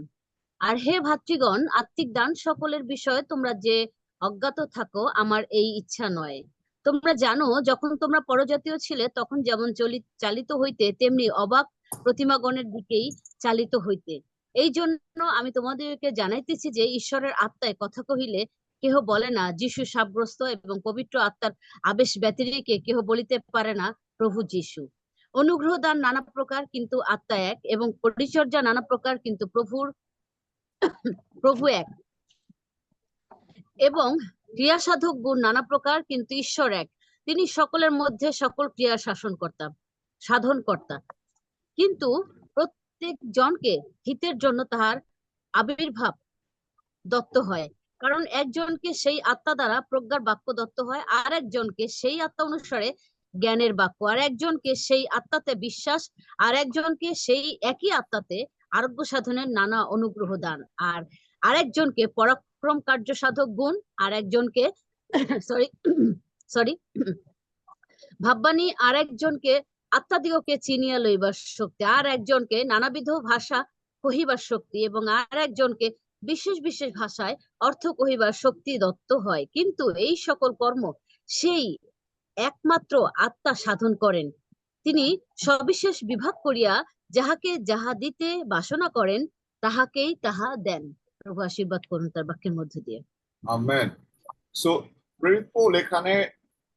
আর হে ভাতৃগণ, আত্মিক দান সকলের বিষয়ে তোমরা যে অজ্ঞাত থাকো আমার এই ইচ্ছা নয়। তোমরা জানো যখন তোমরা পরজাতীয় ছিলে তখন যেমন চালিত হইতে তেমনি অবাক প্রতিমাগণের দিকেই চালিত হইতে। এই জন্য আমি তোমাদেরকে জানাইতেছি যে ঈশ্বরের আত্মায় কথা কহিলে কেহ বলে না যিশু সাব্যস্ত, এবং পবিত্র আত্মার আবেশ ব্যতিরেকে কেহ বলিতে পারে না প্রভু যিশু। অনুগ্রহ দান নানা প্রকার কিন্তু আত্মা এক, এবং পরিচর্যা নানা প্রকার কিন্তু প্রভু এক, এবং ক্রিয়া সাধক গুণ নানা প্রকার কিন্তু ঈশ্বর এক। তিনি সকলের মধ্যে সকল ক্রিয়া সাধন কর্তা। কিন্তু প্রত্যেক জনকে হিতের জন্য তাহার আবির্ভাব দত্ত হয়। কারণ একজনকে সেই আত্মা দ্বারা প্রজ্ঞার বাক্য দত্ত হয়, আর একজনকে সেই আত্মা অনুসারে জ্ঞানের বাক্য, আর একজনকে সেই আত্মাতে বিশ্বাস, আর একজনকে সেই একই আত্মাতে আরোগ্য সাধনের নানা অনুগ্রহ দান, আর আরেকজনকে পরাক্রম কার্য সাধক গুণ, আর একজনকে ভাববানী, আর একজনকে আত্মাদিগকে চিনিয়া লইবার শক্তি, আর একজনকে নানাবিধ ভাষা কহিবার শক্তি, এবং আর একজনকে বিশেষ বিশেষ ভাষায় অর্থ কহিবার শক্তি দত্ত হয়। কিন্তু এই সকল কর্ম সেই একমাত্র আত্মা সাধন করেন। তিনি সবিশেষ বিভাগ করিয়া যাহাকে যাহা দিতে বাসনা করেন তাহাকেই তাহা দেন। প্রভু আশীর্বাদ করুন তার বাক্যের মধ্য দিয়ে। আমেন। সো পৌল এখানে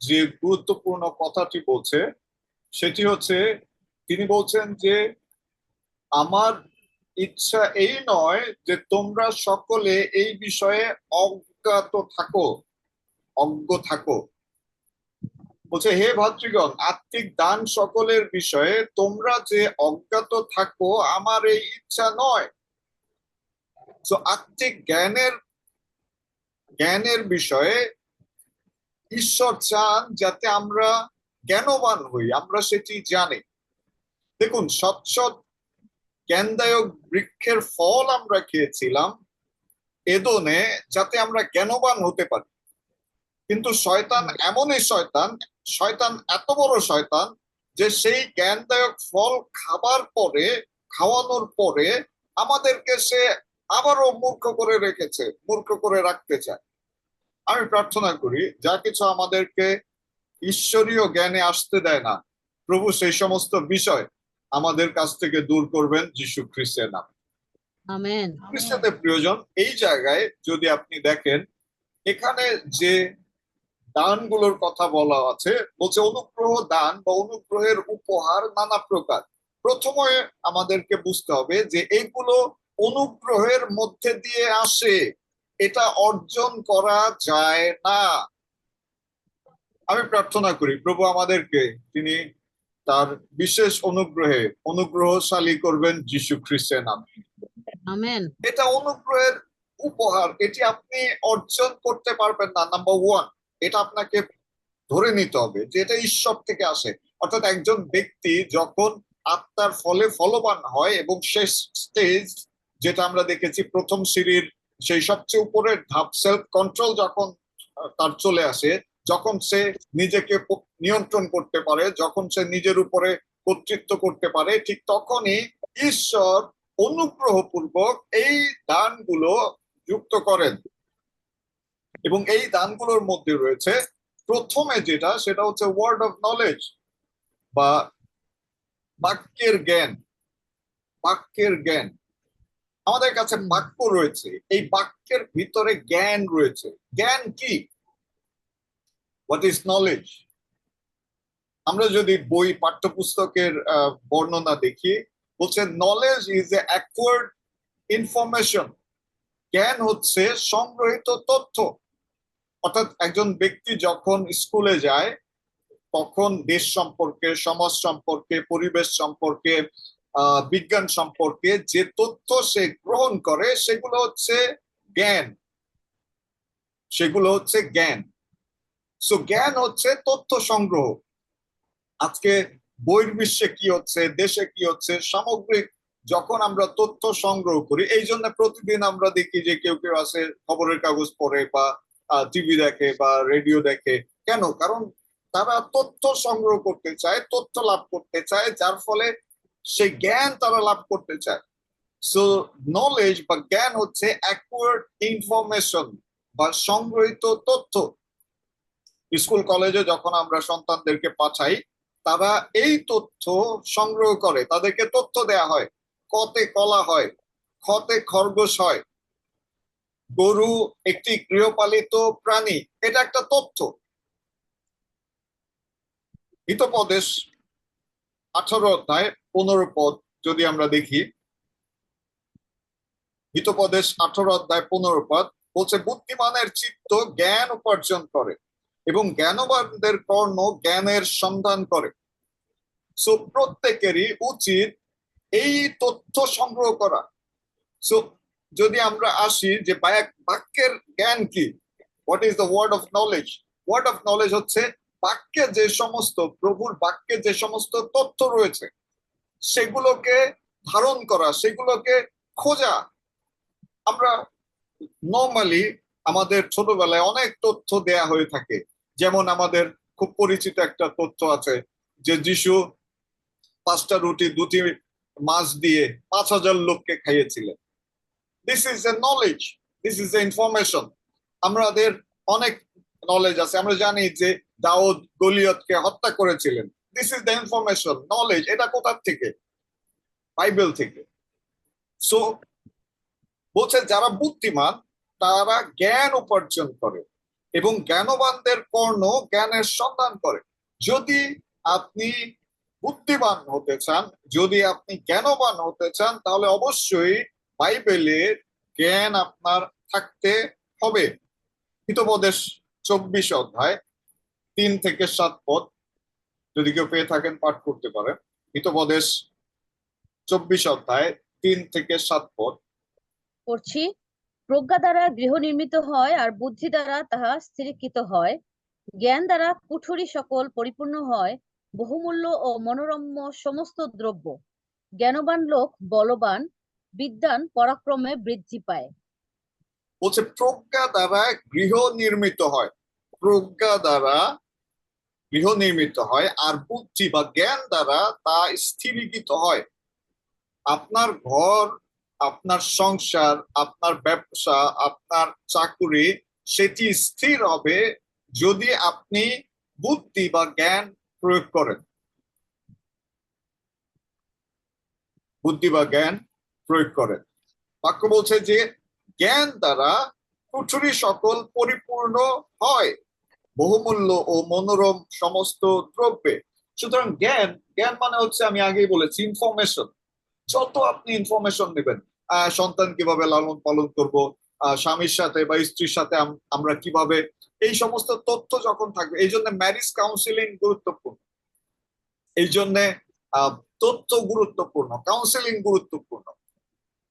যে গুরুত্বপূর্ণ কথাটি বলছে সেটি হচ্ছে তিনি বলছেন যে আমার ইচ্ছা এই নয় যে তোমরা সকলে এই বিষয়ে অজ্ঞ থাকো। বলছে, হে ভাতৃগণ, আত্মিক দান সকলের বিষয়ে তোমরা যে অজ্ঞাত থাকো আমার এই ইচ্ছা নয়। তো আত্মিক জ্ঞানের বিষয়ে ঈশ্বর চান যাতে আমরা জ্ঞানবান হই, আমরা সেটি জানি। দেখুন, সৎ জ্ঞানদায়ক বৃক্ষের ফল আমরা খেয়েছিলাম এদনে যাতে আমরা জ্ঞানবান হতে পারি। কিন্তু শয়তান এমনই শয়তান এত বড় শয়তান যে সেই জ্ঞানদায়ক ফল খাওয়ানোর পরে আমাদেরকে সে আবারও মূর্খ করে রাখতে চায়। আমি প্রার্থনা করি যা কিছু আমাদেরকে ঈশ্বরীয় জ্ঞানে আসতে দেয় না, প্রভু সেই সমস্ত বিষয় আমাদের কাছ থেকে দূর করবেন যীশু খ্রিস্টের নামে। আমেন। খ্রিস্টদের প্রিয়জন, এই জায়গায় যদি আপনি দেখেন এখানে যে দানগুলোর কথা বলা আছে, বলছে অনুগ্রহ দান বা অনুগ্রহের উপহার নানা প্রকার। প্রথমে আমাদেরকে বুঝতে হবে যে এইগুলো অনুগ্রহের মধ্যে দিয়ে আসে, এটা অর্জন করা যায় না। আমি প্রার্থনা করি প্রভু আমাদেরকে তিনি তার বিশেষ অনুগ্রহশালী করবেন যীশু খ্রিস্টের নামে। আমেন। এটা অনুগ্রহের উপহার, এটি আপনি অর্জন করতে পারবেন না। নাম্বার ওয়ান, এটা আপনাকে ধরে নিতে হবে যে এটা ঈশ্বর থেকে আসে। অর্থাৎ একজন ব্যক্তি যখন আত্মার ফলে ফলবান হয় এবং শেষ স্টেজ যেটা আমরা দেখেছি প্রথম সিঁড়ির সেই সবচেয়ে উপরের ধাপ, সেলফ কন্ট্রোল যখন তার চলে আসে, যখন সে নিজেকে নিয়ন্ত্রণ করতে পারে, যখন সে নিজের উপরে কর্তৃত্ব করতে পারে, ঠিক তখনই ঈশ্বর অনুগ্রহপূর্বক এই দানগুলো যুক্ত করেন। এবং এই দানগুলোর মধ্যে রয়েছে প্রথমে সেটা হচ্ছে ওয়ার্ড অফ নলেজ বা বাক্যের জ্ঞান। আমাদের কাছে বাক্য রয়েছে, এই বাক্যের ভিতরে জ্ঞান রয়েছে। জ্ঞান কি? What is knowledge? আমরা যদি পাঠ্যপুস্তকের বর্ণনা দেখি, বলছে knowledge is a acquired information. জ্ঞান হচ্ছে সংগ্রহিত তথ্য। অর্থাৎ একজন ব্যক্তি যখন স্কুলে যায় তখন দেশ সম্পর্কে, সমাজ সম্পর্কে, পরিবেশ সম্পর্কে, বিজ্ঞান সম্পর্কে যে তথ্য সে গ্রহণ করে সেগুলো হচ্ছে জ্ঞান। সো জ্ঞান হচ্ছে তথ্য সংগ্রহ। আজকে বহির্বিশ্বে কি হচ্ছে, দেশে কি হচ্ছে, সামগ্রিক যখন আমরা তথ্য সংগ্রহ করি, এই জন্য প্রতিদিন আমরা দেখি যে কেউ আছে খবরের কাগজ পড়ে বা টিভি দেখে বা রেডিও দেখে। কেন? কারণ তারা তথ্য সংগ্রহ করতে চায়, তথ্য লাভ করতে চায়, যার ফলে সেই জ্ঞান তারা লাভ করতে চায়। সো নলেজ বা জ্ঞান হচ্ছে অ্যাকোয়ার্ড ইনফরমেশন বা সংগ্রহিত তথ্য। স্কুল কলেজে যখন আমরা সন্তানদেরকে পাঠাই, তারা এই তথ্য সংগ্রহ করে, তাদেরকে তথ্য দেয়া হয়। কতে কলা হয়, খতে খরগোশ হয়, গরু একটি গৃহপালিত প্রাণী, এটা একটা তথ্য। হিতোপদেশ 18 অধ্যায় 15 পদ যদি আমরা দেখি, হিতোপদেশ 18 অধ্যায় 15 পদ বলছে, বুদ্ধিমানের চিত্ত জ্ঞান উপার্জন করে এবং জ্ঞানবানদের কর্ণ জ্ঞানের সন্ধান করে। সো প্রত্যেকেরই উচিত এই তথ্য সংগ্রহ করা। সো যদি আমরা আসি যে বাক্যের জ্ঞান কি, what is the word of knowledge? Word of knowledge হচ্ছে বাক্যে যে সমস্ত, প্রভুর বাক্যে যে সমস্ত তথ্য রয়েছে সেগুলোকে ধারণ করা, সেগুলোকে খোঁজা। আমরা নর্মালি আমাদের ছোটবেলায় অনেক তথ্য দেয়া হয়ে থাকে। যেমন আমাদের খুব পরিচিত একটা তথ্য আছে যে যিশু 5টা রুটি 2টি মাছ দিয়ে 5,000 লোককে খাইয়েছিলেন। This is a knowledge, this is a information. আমাদের অনেক নলেজ আছে, আমরা জানি যে দাউদ গলিয়তকে হত্যা করেছিলেন। This is the information, knowledge. এটা কোথা থেকে? বাইবেল থেকে। সো বলছে যারা বুদ্ধিমান তারা জ্ঞান উপার্জন করে এবং জ্ঞানবানদের কর্ণ জ্ঞানের সন্ধান করে। যদি আপনি বুদ্ধিমান হতে চান, যদি আপনি জ্ঞানবান হতে চান, তাহলে অবশ্যই বাইবেলের জ্ঞান আপনার থাকতে হবে। হিতোপদেশ 24 অধ্যায় 3 থেকে 7 পদ, যদি কেউ পেয়ে থাকেন পাঠ করতে পারেন। হিতোপদেশ 24 অধ্যায় 3 থেকে 7 পদ। পড়ছি। প্রজ্ঞা দ্বারা গৃহ নির্মিত হয়, আর বুদ্ধি দ্বারা তাহা স্থিরীকৃত হয়। জ্ঞান দ্বারা কুঠরি সকল পরিপূর্ণ হয়, বহুমূল্য ও মনোরম্য সমস্ত দ্রব্য। জ্ঞানবান লোক বলবান, বিদ্বান পরাক্রমে বৃদ্ধি পায়। বলছে প্রজ্ঞা দ্বারা গৃহ নির্মিত হয়, প্রজ্ঞা দ্বারা গৃহ নির্মিত হয়, আর বুদ্ধি বা জ্ঞান দ্বারা তা স্থিরীকৃত হয়। আপনার ঘর, আপনার সংসার, আপনার ব্যবসা, আপনার চাকুরি, সেটি স্থির হবে যদি আপনি বুদ্ধি বা জ্ঞান প্রয়োগ করেন। বুদ্ধি বা জ্ঞান প্রয়োগ করেন। বাক্য বলছে যে জ্ঞান দ্বারা কুঠরি সকল পরিপূর্ণ হয়, বহুমূল্য ও মনোরম সমস্ত দ্রব্যে। সুতরাং জ্ঞান, জ্ঞান মানে হচ্ছে, আমি আগেই বলেছি, ইনফরমেশন। যত আপনি ইনফরমেশন নেবেন, সন্তান কিভাবে লালন পালন করব, স্বামীর সাথে বা স্ত্রীর সাথে আমরা কিভাবে, এই সমস্ত তথ্য যখন থাকবে, এই জন্য ম্যারেজ কাউন্সিলিং গুরুত্বপূর্ণ, এই জন্য তথ্য গুরুত্বপূর্ণ, কাউন্সিলিং গুরুত্বপূর্ণ।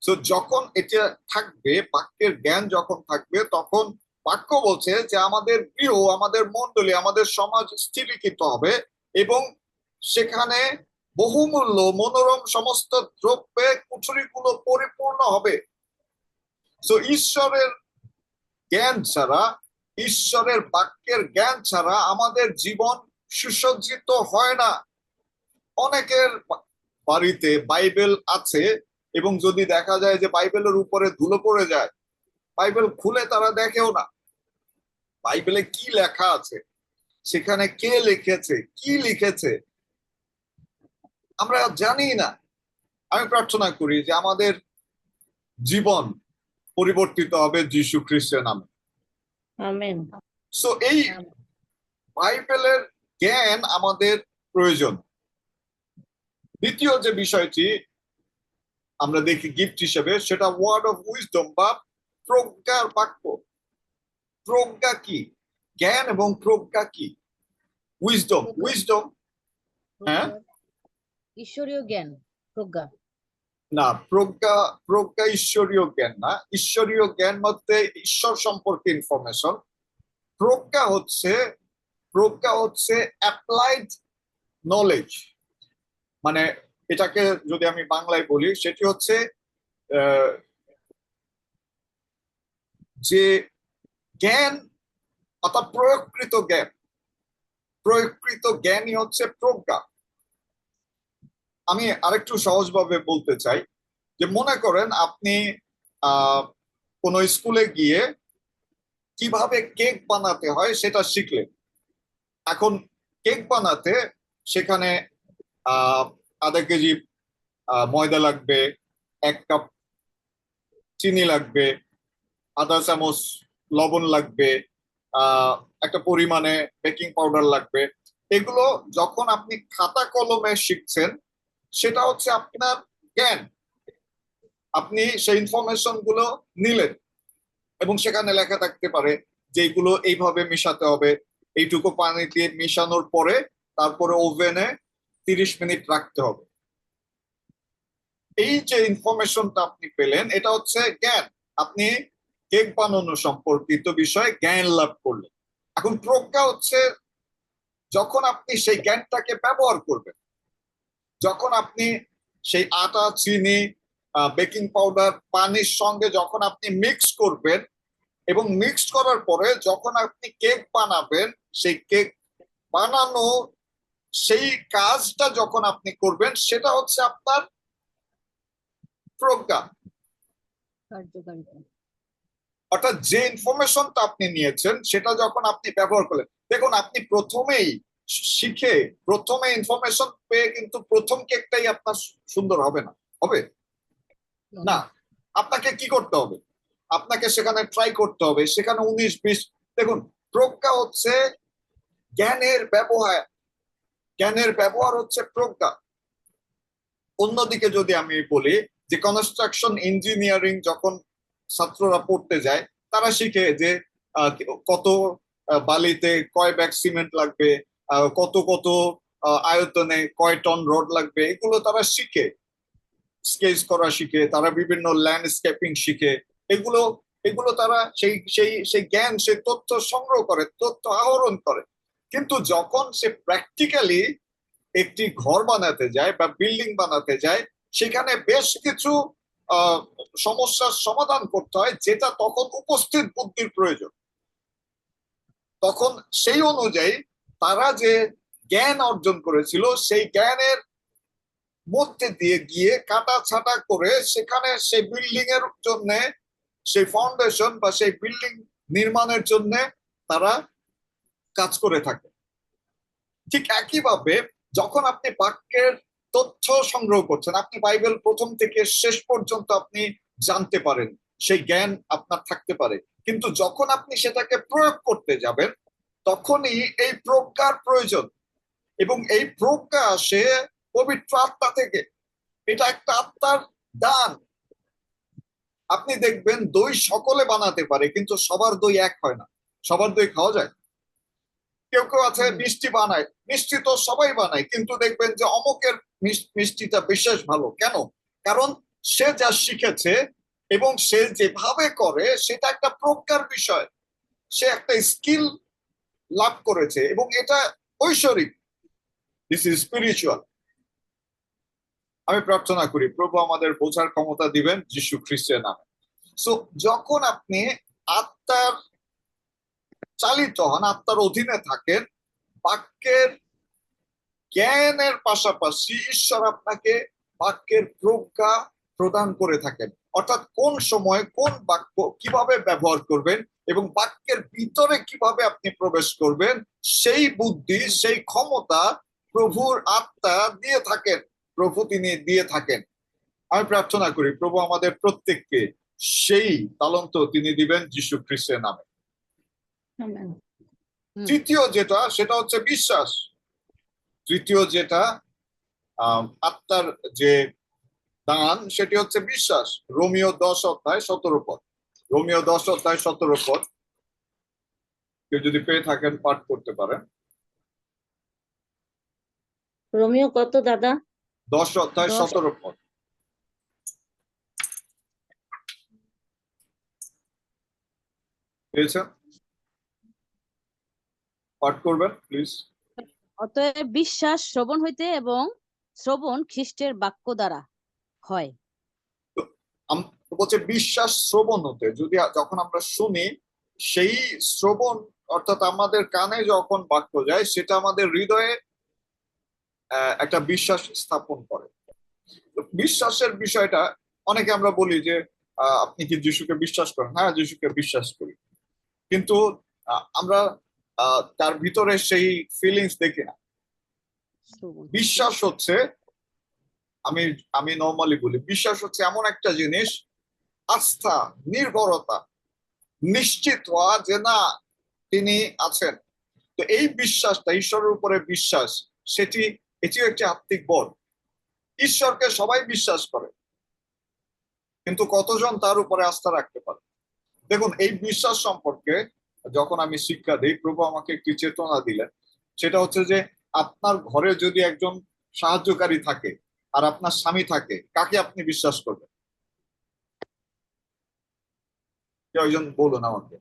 তো যখন এটা থাকবে, বাক্যের জ্ঞান যখন থাকবে, তখন বাক্য বলছে যে আমাদের গৃহ, আমাদের মণ্ডলী, আমাদের সমাজ স্থিরীকৃত হবে এবং সেখানে বহুমূল্য মনোরম সমস্ত দ্রব্যে কুঠরিগুলো পরিপূর্ণ হবে। তো ঈশ্বরের জ্ঞান ছাড়া, ঈশ্বরের বাক্যের জ্ঞান ছাড়া আমাদের জীবন সুসজ্জিত হয় না। অনেকের বাড়িতে বাইবেল আছে এবং যদি দেখা যায় যে বাইবেলের উপরে ধুলো পড়ে যায়, বাইবেল খুলে তারা দেখেও না বাইবেলে কি লেখা আছে, সেখানে কে লিখেছে, কি লিখেছে আমরা জানি না। আমি প্রার্থনা করি যে আমাদের জীবন পরিবর্তিত হবে যীশু খ্রিস্টের নামে। আমেন। সো এই বাইবেলের জ্ঞান আমাদের প্রয়োজন। দ্বিতীয় যে বিষয়টি আমরা দেখি গিফট হিসেবে, সেটা ওয়ার্ড অফ উইজডম বা প্রজ্ঞার বাক্য। প্রজ্ঞা কি? জ্ঞান এবং প্রজ্ঞা কি? উইজডম, উইজডম, হ্যাঁ, ঈশ্বরীয় জ্ঞান, প্রজ্ঞা না, প্রজ্ঞা, প্রজ্ঞা ঈশ্বরীয় জ্ঞান না। ঈশ্বরীয় জ্ঞান মধ্যে ঈশ্বর সম্পর্কে ইনফরমেশন। প্রজ্ঞা হচ্ছে, প্রজ্ঞা হচ্ছে অ্যাপ্লাইড নলেজ। মানে এটাকে যদি আমি বাংলায় বলি, সেটি হচ্ছে যে জ্ঞান, অর্থাৎ প্রয়োগকৃত জ্ঞান। প্রয়োগকৃত জ্ঞানই হচ্ছে প্রজ্ঞা। আমি আরেকটু সহজভাবে বলতে চাই যে মনে করেন আপনি কোন স্কুলে গিয়ে কিভাবে কেক বানাতে হয় সেটা শিখলেন। এখন কেক বানাতে সেখানে আধা কেজি ময়দা লাগবে, 1 কাপ চিনি লাগবে, আধা চামচ লবণ লাগবে, একটা পরিমাণে বেকিং পাউডার লাগবে। এগুলো যখন আপনি খাতা কলমে শিখছেন, সেটা হচ্ছে আপনার জ্ঞান। আপনি সেই ইনফরমেশন গুলো নিলেন এবং সেখানে লেখা থাকতে পারে যে এইগুলো এইভাবে মিশাতে হবে, এইটুকু পানি দিয়ে মিশানোর পরে তারপরে ওভেনে 30 মিনিট রাখতে হবে। এই যে ইনফরমেশনটা আপনি পেলেন, এটা হচ্ছে জ্ঞান। আপনি কেক বানানো সম্পর্কিত বিষয়ে জ্ঞান লাভ করলেন। এখন প্রজ্ঞা হচ্ছে যখন আপনি সেই জ্ঞানটাকে ব্যবহার করবেন, যখন আপনি সেই আটা, চিনি, বেকিং পাউডার, পানির সঙ্গে যখন আপনি মিক্স করবেন এবং মিক্স করার পরে যখন আপনি কেক বানাবেন, সেই কেক বানানো সেই কাজটা যখন আপনি করবেন, সেটা হচ্ছে আপনার প্রজ্ঞা। অর্থাৎ যে ইনফরমেশনটা আপনি নিয়েছেন সেটা যখন আপনি ব্যবহার করলেন, দেখুন আপনি প্রথমেই শিখে, প্রথমে ইনফরমেশন পেয়ে কিন্তু প্রথম কেকটাই আপনার সুন্দর হবে না, হবে না। আপনাকে কি করতে হবে? আপনাকে সেখানে ট্রাই করতে হবে, সেখানে 19-20। দেখুন প্রজ্ঞা হচ্ছে জ্ঞানের ব্যবহার, জ্ঞানের ব্যবহার হচ্ছে প্রজ্ঞা। অন্যদিকে যদি আমি বলি যে কনস্ট্রাকশন ইঞ্জিনিয়ারিং যখন ছাত্ররা পড়তে যায়, তারা শিখে যে কত বালিতে কয় ব্যাগ সিমেন্ট লাগবে, কত কত আয়তনে কয় টন রড লাগবে, এগুলো তারা শিখে, স্কেচ করা শিখে, তারা বিভিন্ন ল্যান্ডস্কেপিং শিখে। এগুলো এগুলো তারা সেই সেই সেই জ্ঞান, সেই তথ্য সংগ্রহ করে, তথ্য আহরণ করে। কিন্তু যখন সে প্র্যাকটিক্যালি একটি ঘর বানাতে যায় বা বিল্ডিং বানাতে যায়, সেখানে বেশ কিছু সমস্যার সমাধান করতে হয়, যেটা তখন উপস্থিত বুদ্ধির প্রয়োজন। তখন সেই অনুযায়ী তারা যে জ্ঞান অর্জন করেছিল, সেই জ্ঞানের মধ্যে দিয়ে গিয়ে কাটা ছাটা করে সেখানে সেই বিল্ডিং এর জন্য, সেই ফাউন্ডেশন বা সেই বিল্ডিং নির্মাণের জন্য তারা কাজ করে থাকে। ঠিক একইভাবে যখন আপনি বাক্যের তথ্য সংগ্রহ করছেন, আপনি বাইবেল প্রথম থেকে শেষ পর্যন্ত আপনি জানতে পারেন, সেই জ্ঞান আপনার থাকতে পারে, কিন্তু যখন আপনি সেটাকে প্রয়োগ করতে যাবেন, তখনই এই প্রজ্ঞার প্রয়োজন। এবং এই প্রজ্ঞা আসে পবিত্র আত্মা থেকে। এটা একটা আত্মার দান। আপনি দেখবেন দই সকলে বানাতে পারে, কিন্তু সবার দই এক হয় না। সবার দই খাওয়া যায়? কেউ কেউ আছে মিষ্টি বানায়, মিষ্টি তো সবাই বানায়, কিন্তু দেখবেন যে অমুকের মিষ্টিটা বিশেষ ভালো। কেন? কারণ সে যা শিখেছে এবং সে যেভাবে করে, সেটা একটা প্রজ্ঞার বিষয়। সে একটা স্কিল লাভ করেছে এবং এটা ঐশ্বরিক। This is spiritual. আমি প্রার্থনা করি প্রভু আমাদের বোঝার ক্ষমতা দিবেন যীশু খ্রিস্টের নামে। সো যখন আপনি আত্মার চালিত হন, আত্মার অধীনে থাকেন, বাক্যের জ্ঞানের পাশাপাশি ঈশ্বর আপনাকে বাক্যের প্রজ্ঞা প্রদান করে থাকেন। অর্থাৎ কোন সময় কোন বাক্য কিভাবে ব্যবহার করবেন এবং বাক্যের ভিতরে কিভাবে আপনি প্রবেশ করবেন, সেই বুদ্ধি, সেই ক্ষমতা প্রভুর আত্মা দিয়ে থাকেন। প্রভু তিনি দিয়ে থাকেন। আমি প্রার্থনা করি প্রভু আমাদের প্রত্যেককে সেই তালন্ত তিনি দিবেন যীশু খ্রিস্টের নামে। তৃতীয় যেটা, সেটা হচ্ছে বিশ্বাস। তৃতীয় যেটা আত্মার যে দান, সেটি হচ্ছে বিশ্বাস। রোমিও 10:17 পদ। রোমিও 10:17 পদ কেউ যদি পেয়ে থাকেন পাঠ করতে পারেন। রোমিও কত দাদা? 10:17 পদ। পেয়েছেন? পাঠ করবেন প্লিজ। অতএব বিশ্বাস শ্রবণ হইতে এবং শ্রবণ খ্রিস্টের বাক্য দ্বারা হয়। বলছে বিশ্বাস শ্রবণ হতে। যদি যখন আমরা শুনি, সেই শ্রবণ অর্থাৎ আমাদের কানে যখন বাক্য যায়, সেটা আমাদের হৃদয়ে একটা বিশ্বাস স্থাপন করে। বিশ্বাসের বিষয়টা অনেকে আমরা বলি যে আপনি কি যিশুকে বিশ্বাস করেন? হ্যাঁ, যিশুকে বিশ্বাস করি, কিন্তু আমরা তার ভিতরে সেই ফিলিংস দেখি না। বিশ্বাস হচ্ছে, আমি আমি নর্মালি বলি, বিশ্বাস হচ্ছে এমন একটা জিনিস, আস্থা, নির্ভরতা, নিশ্চিত হওয়া যে না, তিনি আছেন। তো এই বিশ্বাসটা, ঈশ্বরের উপরে বিশ্বাস, এটিও একটি আত্মিক বল। ঈশ্বরকে সবাই বিশ্বাস করে, কিন্তু কতজন তার উপরে আস্থা রাখতে পারে? দেখুন, এই বিশ্বাস সম্পর্কে যখন আমি শিক্ষা দিই, প্রভু আমাকে একটি চেতনা দিলেন। সেটা হচ্ছে যে আপনার ঘরে যদি একজন সাহায্যকারী থাকে আর আপনার স্বামী থাকে, কাকে আপনি বিশ্বাস করবেন? কেউ একজন বলুন আমাকে।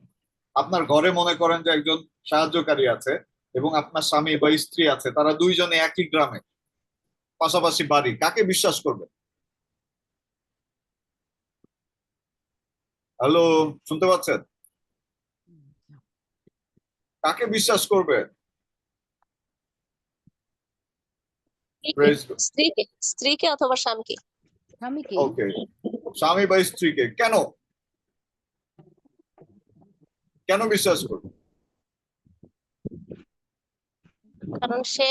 আপনার ঘরে মনে করেন যে একজন সাহায্যকারী আছে এবং আপনার স্বামী বা স্ত্রী আছে, তারা দুইজনে একই গ্রামে, পাশাপাশি বাড়ি, কাকে বিশ্বাস করবেন? হ্যালো, শুনতে পাচ্ছেন? কাকে বিশ্বাস করবেন? স্ত্রীকে, স্ত্রীকে অথবা স্বামীকে। স্বামীকে। ওকে, স্বামী বা স্ত্রীকে। কেন কেন বিশ্বাস করবেন? কারণ সে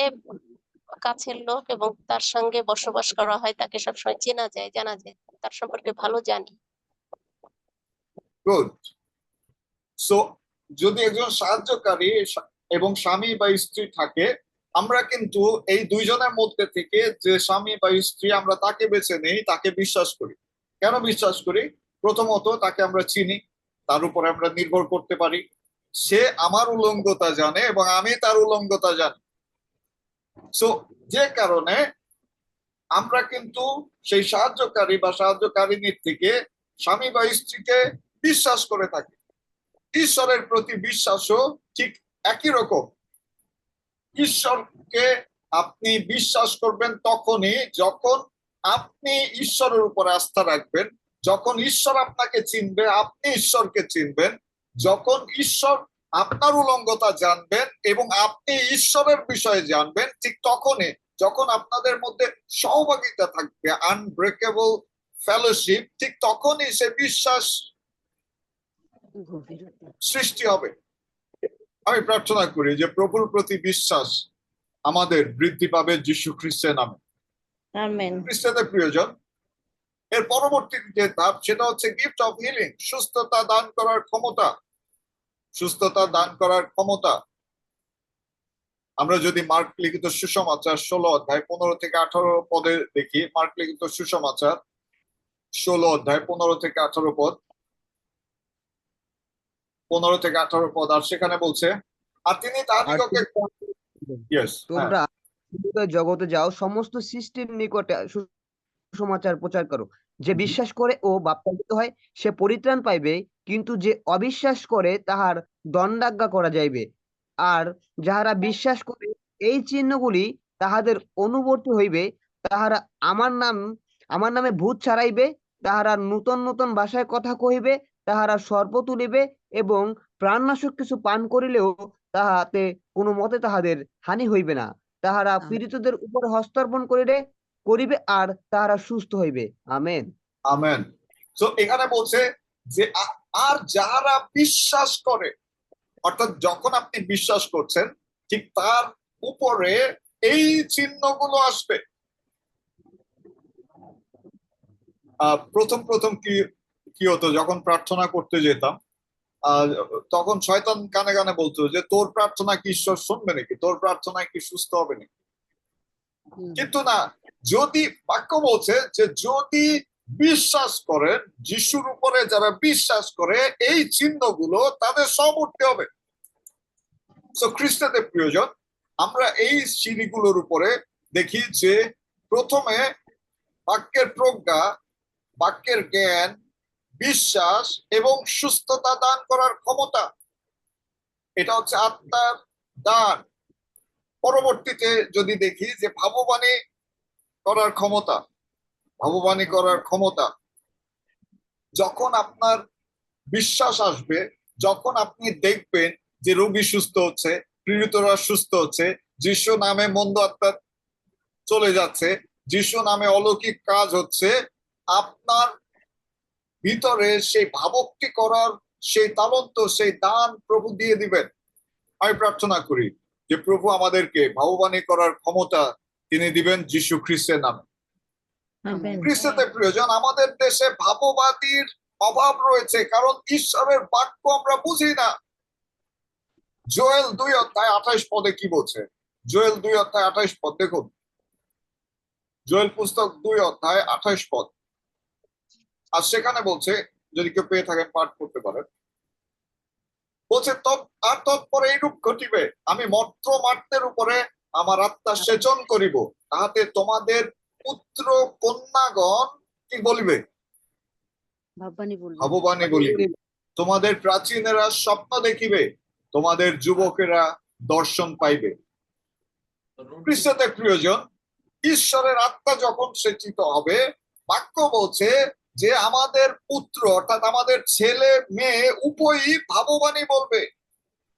কাছের লোক এবং তার সঙ্গে বসবাস করা হয়, তাকে সবসময় চেনা যায়, জানা যায়, তার সম্পর্কে ভালো জানি। গুড। সো যদি একজন সাহায্যকারী এবং স্বামী বা স্ত্রী থাকে, আমরা কিন্তু এই দুইজনের মধ্যে থেকে যে স্বামী বা স্ত্রী আমরা তাকে বেছে নেই, তাকে বিশ্বাস করি। কেন বিশ্বাস করি? প্রথমত তাকে আমরা চিনি, তার উপরে আমরা নির্ভর করতে পারি। সে আমার উলঙ্গতা জানে এবং আমি তার উলঙ্গতা জানি। সো যে কারণে আমরা কিন্তু সেই সাহায্যকারী বা সাহায্যকারিনীর থেকে স্বামী বা স্ত্রীকে বিশ্বাস করে থাকি। ঈশ্বরের প্রতি বিশ্বাসও ঠিক একই রকম। ঈশ্বরকে আপনি বিশ্বাস করবেন তখনই যখন আপনি ঈশ্বরের উপর আস্থা রাখবেন, যখন ঈশ্বর আপনাকে চিনবে, আপনি ঈশ্বরকে চিনবেন, যখন ঈশ্বর আপনার উলঙ্গতা জানবেন এবং আপনি ঈশ্বরের বিষয়ে জানবেন, ঠিক তখনই যখন আপনাদের মধ্যে সহভাগিতা থাকবে, আনব্রেকেবল ফেলোশিপ, ঠিক তখনই সে বিশ্বাস সৃষ্টি হবে। আমি প্রার্থনা করি যে প্রভুর প্রতি বিশ্বাস আমাদের বৃদ্ধি পাবে যীশু খ্রিস্টের নামে। আমেন। খ্রিস্টদের প্রিয়জন, এর পরবর্তী যে ধাপ সেটা হচ্ছে গিফট অফ হিলিং, সুস্থতা দান করার ক্ষমতা। সুস্থতা দান করার ক্ষমতা আমরা যদি মার্ক লিখিত সুসমাচার 16 অধ্যায় 15 থেকে 18 পদে দেখি। মার্ক লিখিত সুসমাচার 16 অধ্যায় 15 থেকে 18 পদ, 15 থেকে 18 পদ। আর সেখানে বলছে, আর তিনি তাহাদিগকে তোমরা জগতে যাও, সমস্ত সৃষ্টির নিকটে সুসমাচার প্রচার করো। যে বিশ্বাস করে ও বাপ্তান্বিত হয় সে পরিত্রাণ পাইবে, কিন্তু যে অবিশ্বাস করে তাহার দণ্ডাজ্ঞা করা যাইবে। আর যাহারা বিশ্বাস করে এই চিহ্নগুলি তাহাদের অনুবর্তী হইবে, তাহারা আমার নামে ভূত ছাড়াইবে, তাহারা নূতন নূতন ভাষায় কথা কহিবে, তাহারা সর্প তুলিবে এবং প্রাণনাশক কিছু পান করিলেও তাহাতে কোনো মতে তাহাদের হানি হইবে না। তাহারা পীড়িতদের উপর হস্তার্পণ করিবে আর তাহারা সুস্থ হইবে। আমেন। আমেন। তো এখানে বলছে যে আর যাহারা বিশ্বাস করে, অর্থাৎ যখন আপনি বিশ্বাস করছেন ঠিক তার উপরে এই চিহ্নগুলো আসবে। প্রথম প্রথম কি হতো, যখন প্রার্থনা করতে যেতাম তখন শয়তান কানে কানে বলতো যে তোর প্রার্থনা কি ঈশ্বর শুনবে নাকি, তোর প্রার্থনায় কি সুস্থ হবে নাকি। কিন্তু না, যদি বাক্য বলছে যে যদি বিশ্বাস করেন, যিশুর উপরে যারা বিশ্বাস করে এই চিহ্নগুলো তাদের সব উঠতে হবে। তো খ্রিস্টদের প্রিয়জন, আমরা এই সিঁড়িগুলোর উপরে দেখি যে প্রথমে বাক্যের প্রজ্ঞা, বাক্যের জ্ঞান, বিশ্বাস এবং সুস্থতা দান করার ক্ষমতা, এটা হচ্ছে আত্মার দান। পরবর্তীতে যদি দেখি যে ভাববাণী করার ক্ষমতা, ভাববাণী করার ক্ষমতা, যখন আপনার বিশ্বাস আসবে, যখন আপনি দেখবেন যে রোগী সুস্থ হচ্ছে, পীড়িতরা সুস্থ হচ্ছে, যিশু নামে মন্দ আত্মা চলে যাচ্ছে, যিশু নামে অলৌকিক কাজ হচ্ছে, আপনার ভিতরে সেই ভাবক্তি করার সেই তালন্ত, সেই দান প্রভু দিয়ে দিবেন। আমি প্রার্থনা করি যে প্রভু আমাদেরকে ভাববাণী করার ক্ষমতা তিনি দিবেন যীশু খ্রিস্টের নামে। খ্রিস্টদের প্রিয়জন, আমাদের দেশে ভাববাদীর অভাব রয়েছে, কারণ ঈশ্বরের বাক্য আমরা বুঝি না। জোয়েল 2 অধ্যায় 28 পদে কি বলছে? জোয়েল 2 অধ্যায় 28 পদ দেখুন। জোয়েল পুস্তক 2 অধ্যায় 28 পদ। আর সেখানে বলছে, যদি কেউ পেয়ে থাকেন পাঠ করতে পারেন, বলছে আর তৎপরে এইরূপ ঘটিবে, আমি মর্ত্য মার্তের উপরে আমার আত্মা সেচন করিব, তাহাতে তোমাদের পুত্র কন্যাগণ কি বলিবে? ভাববাণী বলিবে, তোমাদের প্রাচীনেরা স্বপ্ন দেখিবে, তোমাদের যুবকেরা দর্শন পাইবে। খ্রিস্টদের প্রিয়জন, ঈশ্বরের আত্মা যখন সেচিত হবে, বাক্য বলছে যে আমাদের পুত্র অর্থাৎ আমাদের ছেলে মেয়ে উভয়ই ভাববাণী বলবে,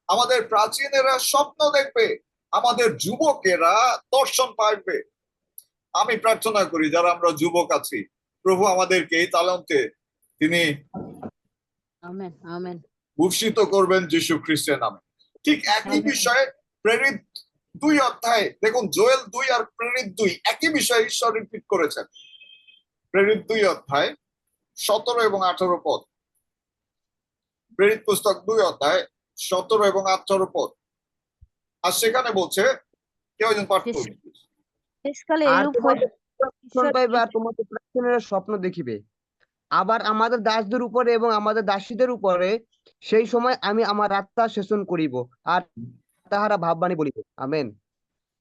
আমাদের প্রাচীনেরা স্বপ্ন দেখবে, আমাদের যুবকেরা দর্শন পাইবে। আমি প্রার্থনা করি যারা আমরা যুবক আছি, প্রভু আমাদেরকে এই তালন্তে তিনি ভূষিত করবেন যীশু খ্রিস্টের নামে। ঠিক একই বিষয়ে প্রেরিত 2 অধ্যায় দেখুন, জোয়েল 2 আর প্রেরিত 2 একই বিষয়ে ঈশ্বর রিপিট করেছেন। প্রেরিত 2 অধ্যায় 17 এবং 18 পদ, প্রেরিত পুস্তক 2 অধ্যায় 17 এবং 18 পদ। আর সেখানে বলছে কেউ একজন পাঠ করুন। শেষকালে আর এরূপ তোমাদের হইবে, দর্শন পাইবে আর তোমাদের প্রাচীনেরা স্বপ্ন দেখিবে। আবার আমাদের দাসদের উপরে এবং আমাদের দাসীদের উপরে সেই সময় আমি আমার আত্মা সেচন করিব, আর তাহারা ভাববাণী বলিবে। আমেন।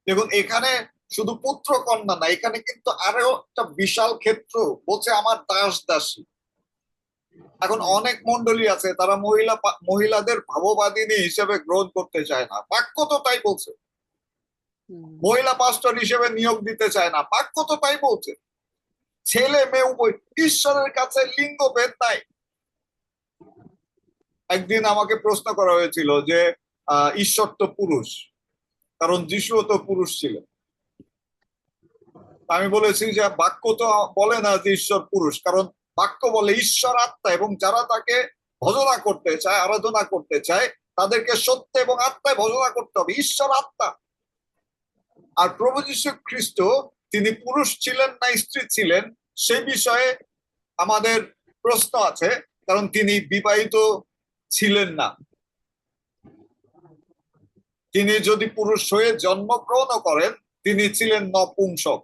দেখুন এখানে শুধু পুত্র কন্যা না, এখানে কিন্তু আরো একটা বিশাল ক্ষেত্র বলছে আমার দাস দাসী। এখন অনেক মন্ডলী আছে তারা মহিলাদের ভাববাদিনী হিসেবে গ্রহণ করতে চায় না, বাক্য তো তাই বলছে। মহিলা পাস্টর হিসেবে নিয়োগ দিতে চায় না, বাক্য তো তাই বলছে। ছেলে মেয়ে উভয়, ঈশ্বরের কাছে লিঙ্গ ভেদ নাই। একদিন আমাকে প্রশ্ন করা হয়েছিল যে ঈশ্বর তো পুরুষ, কারণ যিশুও তো পুরুষ ছিলেন। আমি বলেছি যে বাক্য তো বলে না যে ঈশ্বর পুরুষ, কারণ বাক্য বলে ঈশ্বর আত্মা, এবং যারা তাকে ভজনা করতে চায়, আরাধনা করতে চায়, তাদেরকে সত্য এবং আত্মায় ভজনা করতে হবে। ঈশ্বর আত্মা। আর প্রভু যীশু খ্রিস্ট তিনি পুরুষ ছিলেন না স্ত্রী ছিলেন সেই বিষয়ে আমাদের প্রশ্ন আছে, কারণ তিনি বিবাহিত ছিলেন না। তিনি যদি পুরুষ হয়ে জন্মগ্রহণ করেন তিনি ছিলেন নপুংসক।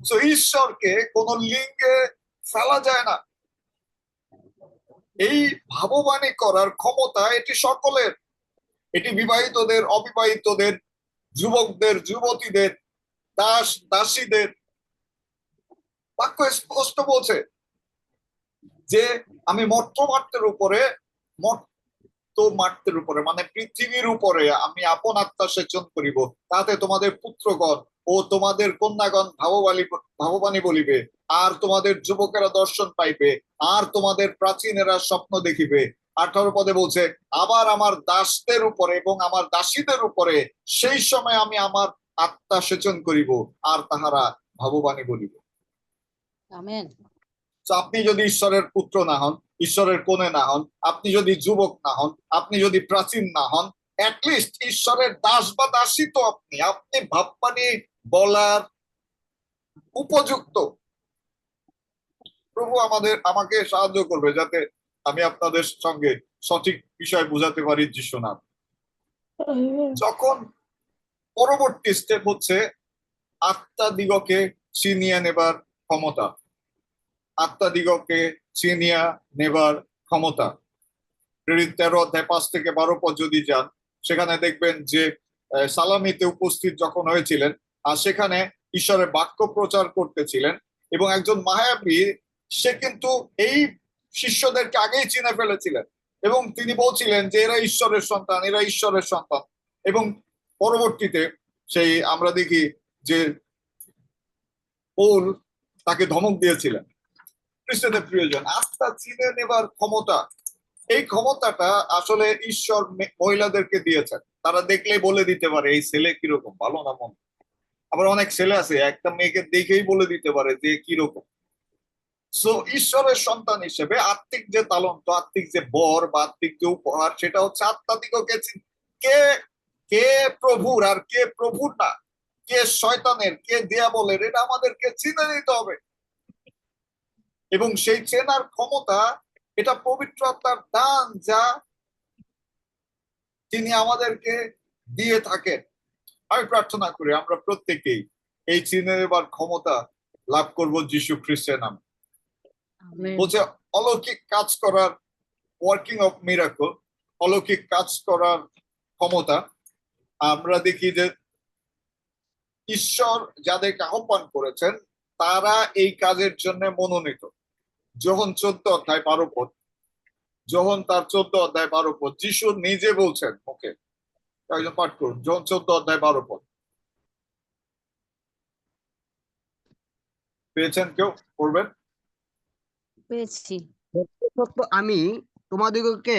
তো ঈশ্বরকে কোন লিঙ্গে ফেলা যায় না। এই ভাববাণী করার ক্ষমতা এটি সকলের, এটি বিবাহিতদের, অবিবাহিতদের, যুবকদের, যুবতীদের, দাস দাসীদের। বাক্য স্পষ্ট বলছে যে আমি মর্ত্যমার্তের উপরে, মর্ত্যমার্তের উপরে মানে পৃথিবীর উপরে আমি আপন আত্মা সেচন করিব, তাতে তোমাদের পুত্রগণ ও তোমাদের কন্যাগণ ভাববাণী বলিবে, আর তোমাদের যুবকেরা দর্শন পাইবে, আর তোমাদের প্রাচীনেরা স্বপ্ন দেখিবে। 18 পদে বলছে আবার আমার দাসদের উপরে এবং আমার দাসীদের উপরে সেই সময় আমি আমার আত্মা সেচন করিব, আর তাহারা ভাববাণী বলিবে। আমেন। আপনি যদি ঈশ্বরের পুত্র না হন, ঈশ্বরের কনে না হন, আপনি যদি যুবক না হন, আপনি যদি প্রাচীন না হন, অ্যাটলিস্ট ঈশ্বরের দাস বা দাসী তো আপনি ভাববাণী বলার উপযুক্ত। প্রভু আমাকে সাহায্য করবে যাতে আমি আপনাদের সঙ্গে সঠিক বিষয় বোঝাতে পারি যিশু নাম। যখন পরবর্তী স্টেপ হচ্ছে আত্মাদিগকে ছিনিয়ে নেবার ক্ষমতা। আত্মাদিগকে ছিনিয়ে নেবার ক্ষমতা 13 অধ্যায় 5 থেকে 12 পদ যদি যান, সেখানে দেখবেন যে সালামিতে উপস্থিত যখন হয়েছিলেন আর সেখানে ঈশ্বরের বাক্য প্রচার করতেছিলেন, এবং একজন মায়াবী সে কিন্তু এই শিষ্যদেরকে আগেই চিনে ফেলেছিলেন এবং তিনি বলছিলেন যে এরা ঈশ্বরের সন্তান, এরা ঈশ্বরের সন্তান। এবং পরবর্তীতে সেই আমরা দেখি যে পৌল তাকে ধমক দিয়েছিলেন। খ্রিস্টদের প্রিয়জন, আত্মা চিনে নেবার ক্ষমতা, এই ক্ষমতাটা আসলে ঈশ্বর মহিলাদেরকে দিয়েছেন। তারা দেখলেই বলে দিতে পারে এই ছেলে কিরকম, ভালো না মন্দ। আবার অনেক ছেলে আছে একটা মেয়েকে দেখেই বলে দিতে পারে যে কিরকম। সো ঈশ্বরের সন্তান হিসেবে আত্মিক যে তালন্ত, আত্মিক যে বর বা আত্মিক যে উপহার, সেটা হচ্ছে আত্মাদিগকে কে কে প্রভুর আর কে প্রভুর না, কে শয়তানের কে দিয়াবলের, এটা আমাদেরকে চিনে নিতে হবে। এবং সেই চেনার ক্ষমতা এটা পবিত্র আত্মার দান, যা তিনি আমাদেরকে দিয়ে থাকেন। আমি প্রার্থনা করি আমরা প্রত্যেকেই এই চিনে নেবার ক্ষমতা লাভ করব যীশু খ্রিস্টের নামে। বলছে অলৌকিক কাজ করার, ওয়ার্কিং অফ মিরাকল, অলৌকিক কাজ করার ক্ষমতা। আমরা দেখি যে ঈশ্বর যাদেরকে আহ্বান করেছেন তারা এই কাজের জন্য মনোনীত। যোহন 14 অধ্যায় 12 পদ, যোহন তার 14 অধ্যায় 12 পদ, যিশু নিজে বলছেন ওকে, একজন পাঠ করুন যোহন 14 অধ্যায় 12 পদ। পেয়েছেন কেউ? পড়বেন। পেয়েছি। সত্য আমি তোমাদিগকে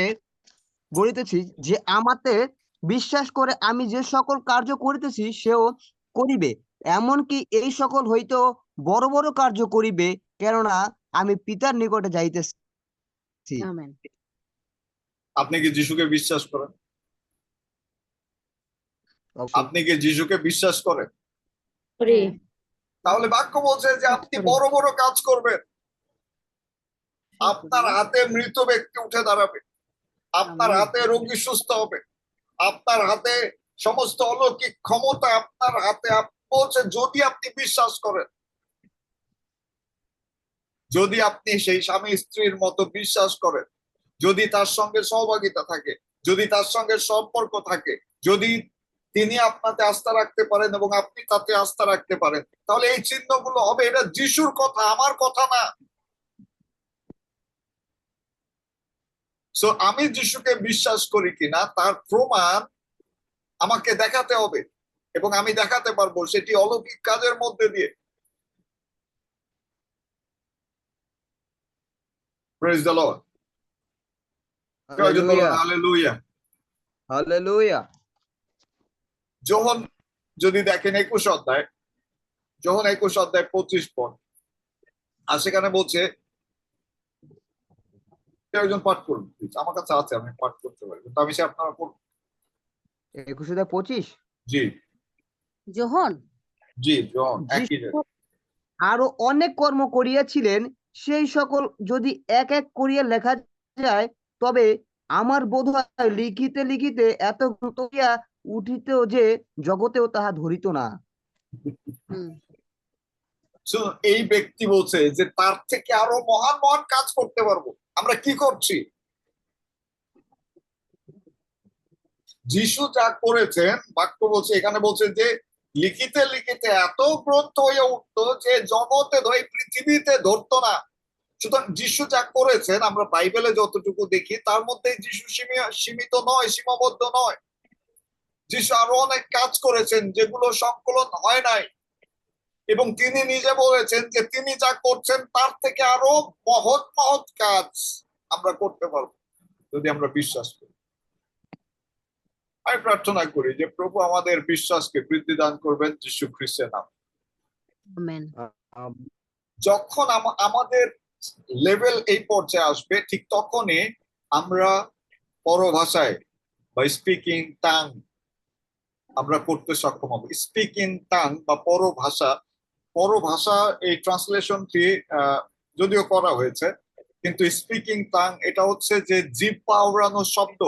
বলিতেছি যে আমাতে বিশ্বাস করে আমি যে সকল কার্য করিতেছি সেও করিবে, এমনকি এই সকল হইতেও বড় বড় কার্য করিবে, কেননা আমি পিতার নিকটে যাইতেছি। আমেন। আপনি কি যিশুকে বিশ্বাস করেন? আপনি কি যিশুকে বিশ্বাস করেন? করি। তাহলে বাক্য বলছে যে আপনি বড় বড় কাজ করবেন। আপনার হাতে মৃত ব্যক্তি উঠে দাঁড়াবে, আপনার হাতে রোগী সুস্থ হবে, আপনার হাতে সমস্ত অলৌকিক ক্ষমতা আপনার হাতে। বলছে যদি আপনি বিশ্বাস করেন, যদি আপনি সেই স্বামী স্ত্রীর মতো বিশ্বাস করেন, যদি তার সঙ্গে সহভাগিতা থাকে, যদি তার সঙ্গে সম্পর্ক থাকে, যদি তিনি আপনাতে আস্থা রাখতে পারেন এবং আপনি তাতে আস্থা রাখতে পারেন, তাহলে এই চিহ্নগুলো হবে। এটা যিশুর কথা, আমার কথা না। সো আমি যিশুকে বিশ্বাস করি কিনা তার প্রমাণ আমাকে দেখাতে হবে, এবং আমি দেখাতে পারবো সেটি অলৌকিক কাজের মধ্যে দিয়ে। Praise the Lord. Hallelujah, hallelujah. Hallelujah. যোহন যদি দেখেন 21 অধ্যায়, যোহন 21 অধ্যায় 25 পদ, আর সেখানে বলছে, কেউ একজন পাঠ করুন please। আমার কাছে আছে, আমি পাঠ করতে পারি, কিন্তু আমি সে আপনারা করুন। 21:25। জি যোহন, জি, যোহন একই যিশু আরো অনেক কর্ম করিয়াছিলেন, সেই সকল যদি এক এক করিয়া লেখা যায়, তবে আমার বোধ হয় লিখিতে লিখিতে এত গ্রন্থ হইয়া উঠিত যে জগতেও তাহা ধরিত না। শুনুন, এই ব্যক্তি বলছে যে তার থেকে আরো মহান মহান কাজ করতে পারবো। আমরা কি করছি? যিশু যা করেছেন, বাক্য বলছে, এখানে বলছে যে লিখিতে লিখিতে এত গ্রন্থ হয়ে উঠতো যে জগতে এই পৃথিবীতে ধরতো না। সুতরাং যিশু যা করেছেন, আমরা বাইবেলে যতটুকু দেখি তার মধ্যে যিশু সীমিত নয়, সীমাবদ্ধ নয়। যিশু আরো অনেক কাজ করেছেন যেগুলো সংকলন হয় নাই, এবং তিনি নিজে বলেছেন যে তিনি যা করছেন তার থেকে আরো মহৎ মহৎ কাজ আমরা করতে পারবো যদি আমরা বিশ্বাস করি। আমি প্রার্থনা করি যে প্রভু আমাদের বিশ্বাসকে বৃদ্ধি দান করবেন যীশু খ্রিস্টের নামে। আমেন। যখন আমাদের লেভেল এই পর্যায়ে আসবে, ঠিক তখনই আমরা পরভাষায় বা স্পিকিং টাং আমরা করতে সক্ষম হব। স্পিকিং টাং বা পরভাষা এই ট্রান্সলেশনটি যদিও করা হয়েছে, কিন্তু স্পিকিং টাং এটা হচ্ছে যে জিহ্বা আওড়ানো শব্দ,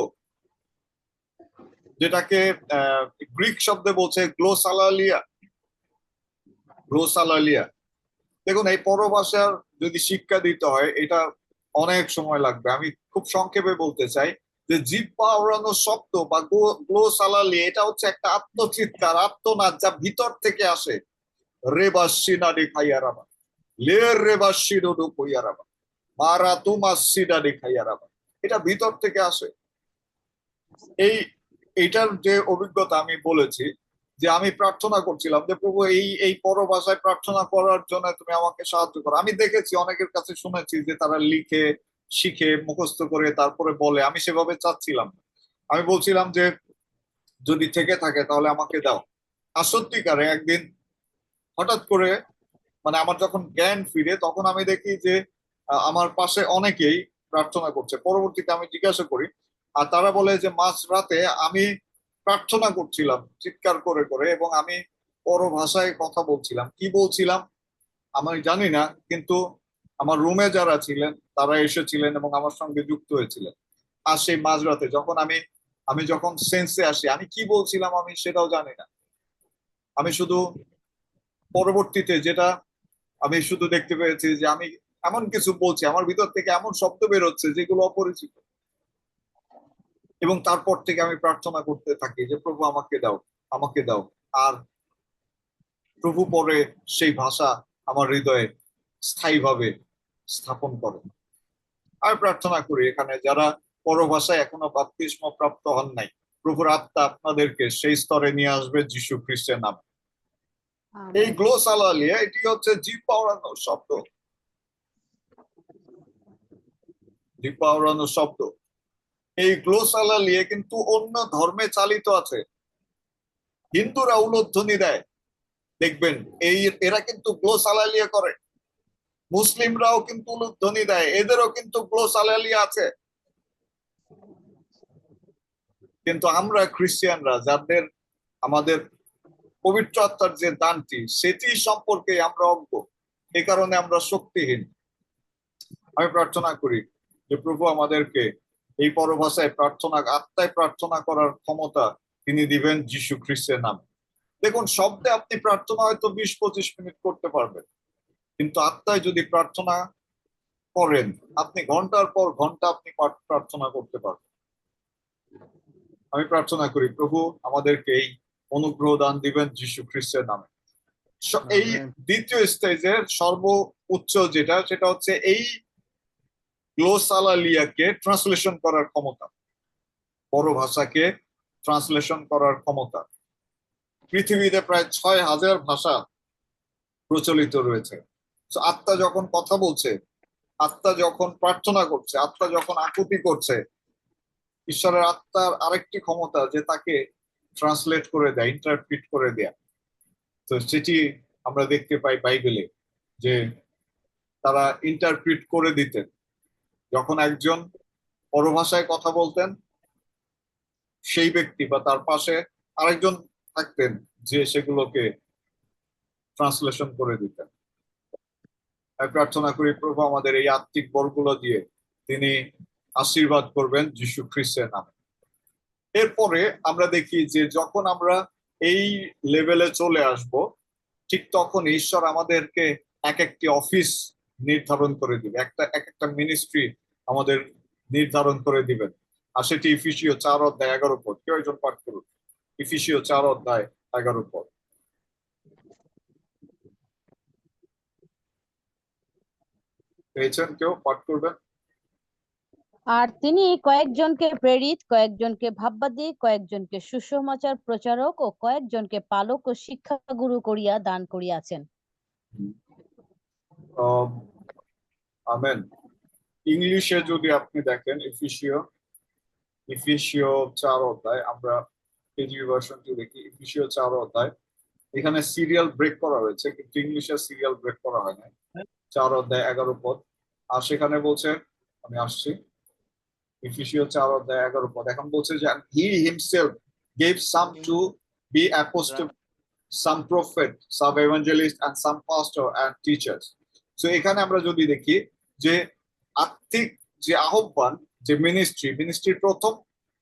যেটাকে গ্রিক শব্দে বলছে গ্লোসালালিয়া। গ্লোসালালিয়া। দেখুন, এই পরভাষার যদি শিক্ষা দিতে হয়, এটা অনেক সময় লাগবে। আমি খুব সংক্ষেপে বলতে চাই যে জিহ্বা আওড়ানো শব্দ বা গ্লোসালালিয়া, এটা হচ্ছে একটা আত্মচিৎকার, আত্মনাদ, যা ভিতর থেকে আসে। রেবাসিনাডি খাইয়ারাবা, লের রেবাসিডোডো কইয়ারাবা, মারা তুমাসিডাডি খাইয়ারাবা, এটা ভিতর থেকে আসে। এইটার যে অভিজ্ঞতা আমি বলেছি, যে আমি প্রার্থনা করছিলাম যে প্রভু এই পরভাষায় প্রার্থনা করার জন্য তুমি আমাকে সাহায্য করো। আমি দেখেছি, অনেকের কাছে শুনেছি যে তারা লিখে শিখে মুখস্থ করে তারপরে বলে। আমি সেভাবে চাচ্ছিলাম। আমি বলছিলাম যে যদি থেকে থাকে তাহলে আমাকে দাও। আর সত্যিকারে একদিন হঠাৎ করে, মানে আমার যখন জ্ঞান ফিরে, তখন আমি দেখি যে আমার পাশে অনেকেই প্রার্থনা করছে। পরবর্তীতে আমি জিজ্ঞাসা করি, আর তারা বলে যে মাঝরাতে আমি প্রার্থনা করছিলাম চিৎকার করে করে, এবং আমি পরভাষায় কথা বলছিলাম। কি বলছিলাম আমি জানি না, কিন্তু আমার রুমে যারা ছিলেন তারা এসেছিলেন এবং আমার সঙ্গে যুক্ত হয়েছিলেন। আর সেই মাঝরাতে যখন আমি যখন সেন্সে আসি, আমি কি বলছিলাম আমি সেটাও জানি না। আমি শুধু পরবর্তীতে যেটা আমি শুধু দেখতে পেয়েছি যে আমি এমন কিছু বলছি, আমার ভিতর থেকে এমন শব্দ বেরোচ্ছে যেগুলো অপরিচিত, এবং তারপর থেকে আমি প্রার্থনা করতে থাকি যে প্রভু আমাকে দাও, আমাকে দাও। আর প্রভু পরে সেই ভাষা আমার হৃদয়ে স্থায়ীভাবে স্থাপন করে। আমি প্রার্থনা করি এখানে যারা পরভাষায় এখনো বাপ্তিস্ম প্রাপ্ত হন নাই, প্রভুর আত্মা আপনাদেরকে সেই স্তরে নিয়ে আসবে যীশু খ্রিস্টের নামে। এই গ্লোসালালিয়া, এটি হচ্ছে জিহ্বা আওড়ানো শব্দ। জিহ্বা আওড়ানো শব্দ। এই গ্লোসালালিয়া কিন্তু অন্য ধর্মে চালিত আছে। হিন্দুরা উলুধ্বনি দেয়, দেখবেন এরা কিন্তু গ্লোসালালিয়া করে। মুসলিমরাও কিন্তু উলুধ্বনি দেয়, এদেরও কিন্তু গ্লোসালালিয়া আছে। কিন্তু আমরা খ্রিস্টিয়ানরা, যাদের আমাদের পবিত্র আত্মার যে দানটি, সেটি সম্পর্কে আমরা অজ্ঞ, এই কারণে আমরা শক্তিহীন। আমি প্রার্থনা করি যে প্রভু আমাদেরকে এই পরভাষায় প্রার্থনা, আত্মায় প্রার্থনা করার ক্ষমতা তিনি দিবেন যীশু খ্রিস্টের নামে। দেখুন, শব্দে আপনি প্রার্থনা হয়তো 20-25 মিনিট করতে পারবেন, কিন্তু আত্মায় যদি প্রার্থনা করেন আপনি ঘন্টার পর ঘন্টা আপনি প্রার্থনা করতে পারবেন। আমি প্রার্থনা করি প্রভু আমাদেরকে এই অনুগ্রহ দান দিবেন যীশু খ্রিস্টের নামে। এই দ্বিতীয় স্টেজের সর্বোচ্চ সেটা হচ্ছে এই গ্লোসালালিয়াকে ট্রান্সলেশন করার ক্ষমতা, বড় ভাষাকে ট্রান্সলেশন করার ক্ষমতা। পৃথিবীতে প্রায় 6000 ভাষা প্রচলিত রয়েছে। আত্মা যখন কথা বলছে, আত্মা যখন প্রার্থনা করছে, আত্মা যখন আকুতি করছে, ঈশ্বরের আত্মার আরেকটি ক্ষমতা যে তাকে ট্রান্সলেট করে দেয়, ইন্টারপ্রিট করে দেয়া। তো সেটি আমরা দেখতে পাই বাইবেলে যে তারা ইন্টারপ্রিট করে দিতেন। যখন একজন পরভাষায় কথা বলতেন, সেই ব্যক্তি বা তার পাশে আরেকজন থাকতেন যে সেগুলোকে ট্রান্সলেশন করে দিতেন। আমি প্রার্থনা করি প্রভু আমাদের এই আত্মিক বলগুলো দিয়ে তিনি আশীর্বাদ করবেন যীশু খ্রিস্টের নামে। এরপরে আমরা দেখি যে যখন আমরা এই লেভেলে চলে আসব, ঠিক তখন ঈশ্বর আমাদেরকে এক একটি অফিস নির্ধারণ করে দিবে, এক একটা মিনিস্ট্রি আমাদের নির্ধারণ করে দিবেন। আর সেটি ইফিসীয় 4:11 পদ। কেউ একজন পাঠ করুন, ইফিসীয় 4:11 পদ। পেয়েছেন? কেউ পাঠ করবেন? আর তিনি কয়েকজনকে প্রেরিত, কয়েকজনকে ভাববাদী, কয়েকজনকে সুসমাচার প্রচারক ও কয়েকজনকে পালক ও শিক্ষাগুরু করিয়া দান করিয়াছেন। আমেন। ইংলিশে যদি আপনি দেখেন ইফিসীয় 4 আমরা কেজিবি ভার্সনটি দেখি, ইফিসীয় 4, এখানে সিরিয়াল ব্রেক করা হয়েছে, কিন্তু ইংলিশে সিরিয়াল ব্রেক করা হয় না। 4:11 পদ। আর সেখানে বলছে, আমি আসছি, ইফিসীয় 4:11 পদ। এখন বলছে যে he himself gave some to be apostle, some prophet, some evangelist and some pastor and teachers. So এখানে আমরা যদি দেখি যে আত্মিক যে আহ্বান, যে মিনিস্ট্রির প্রথম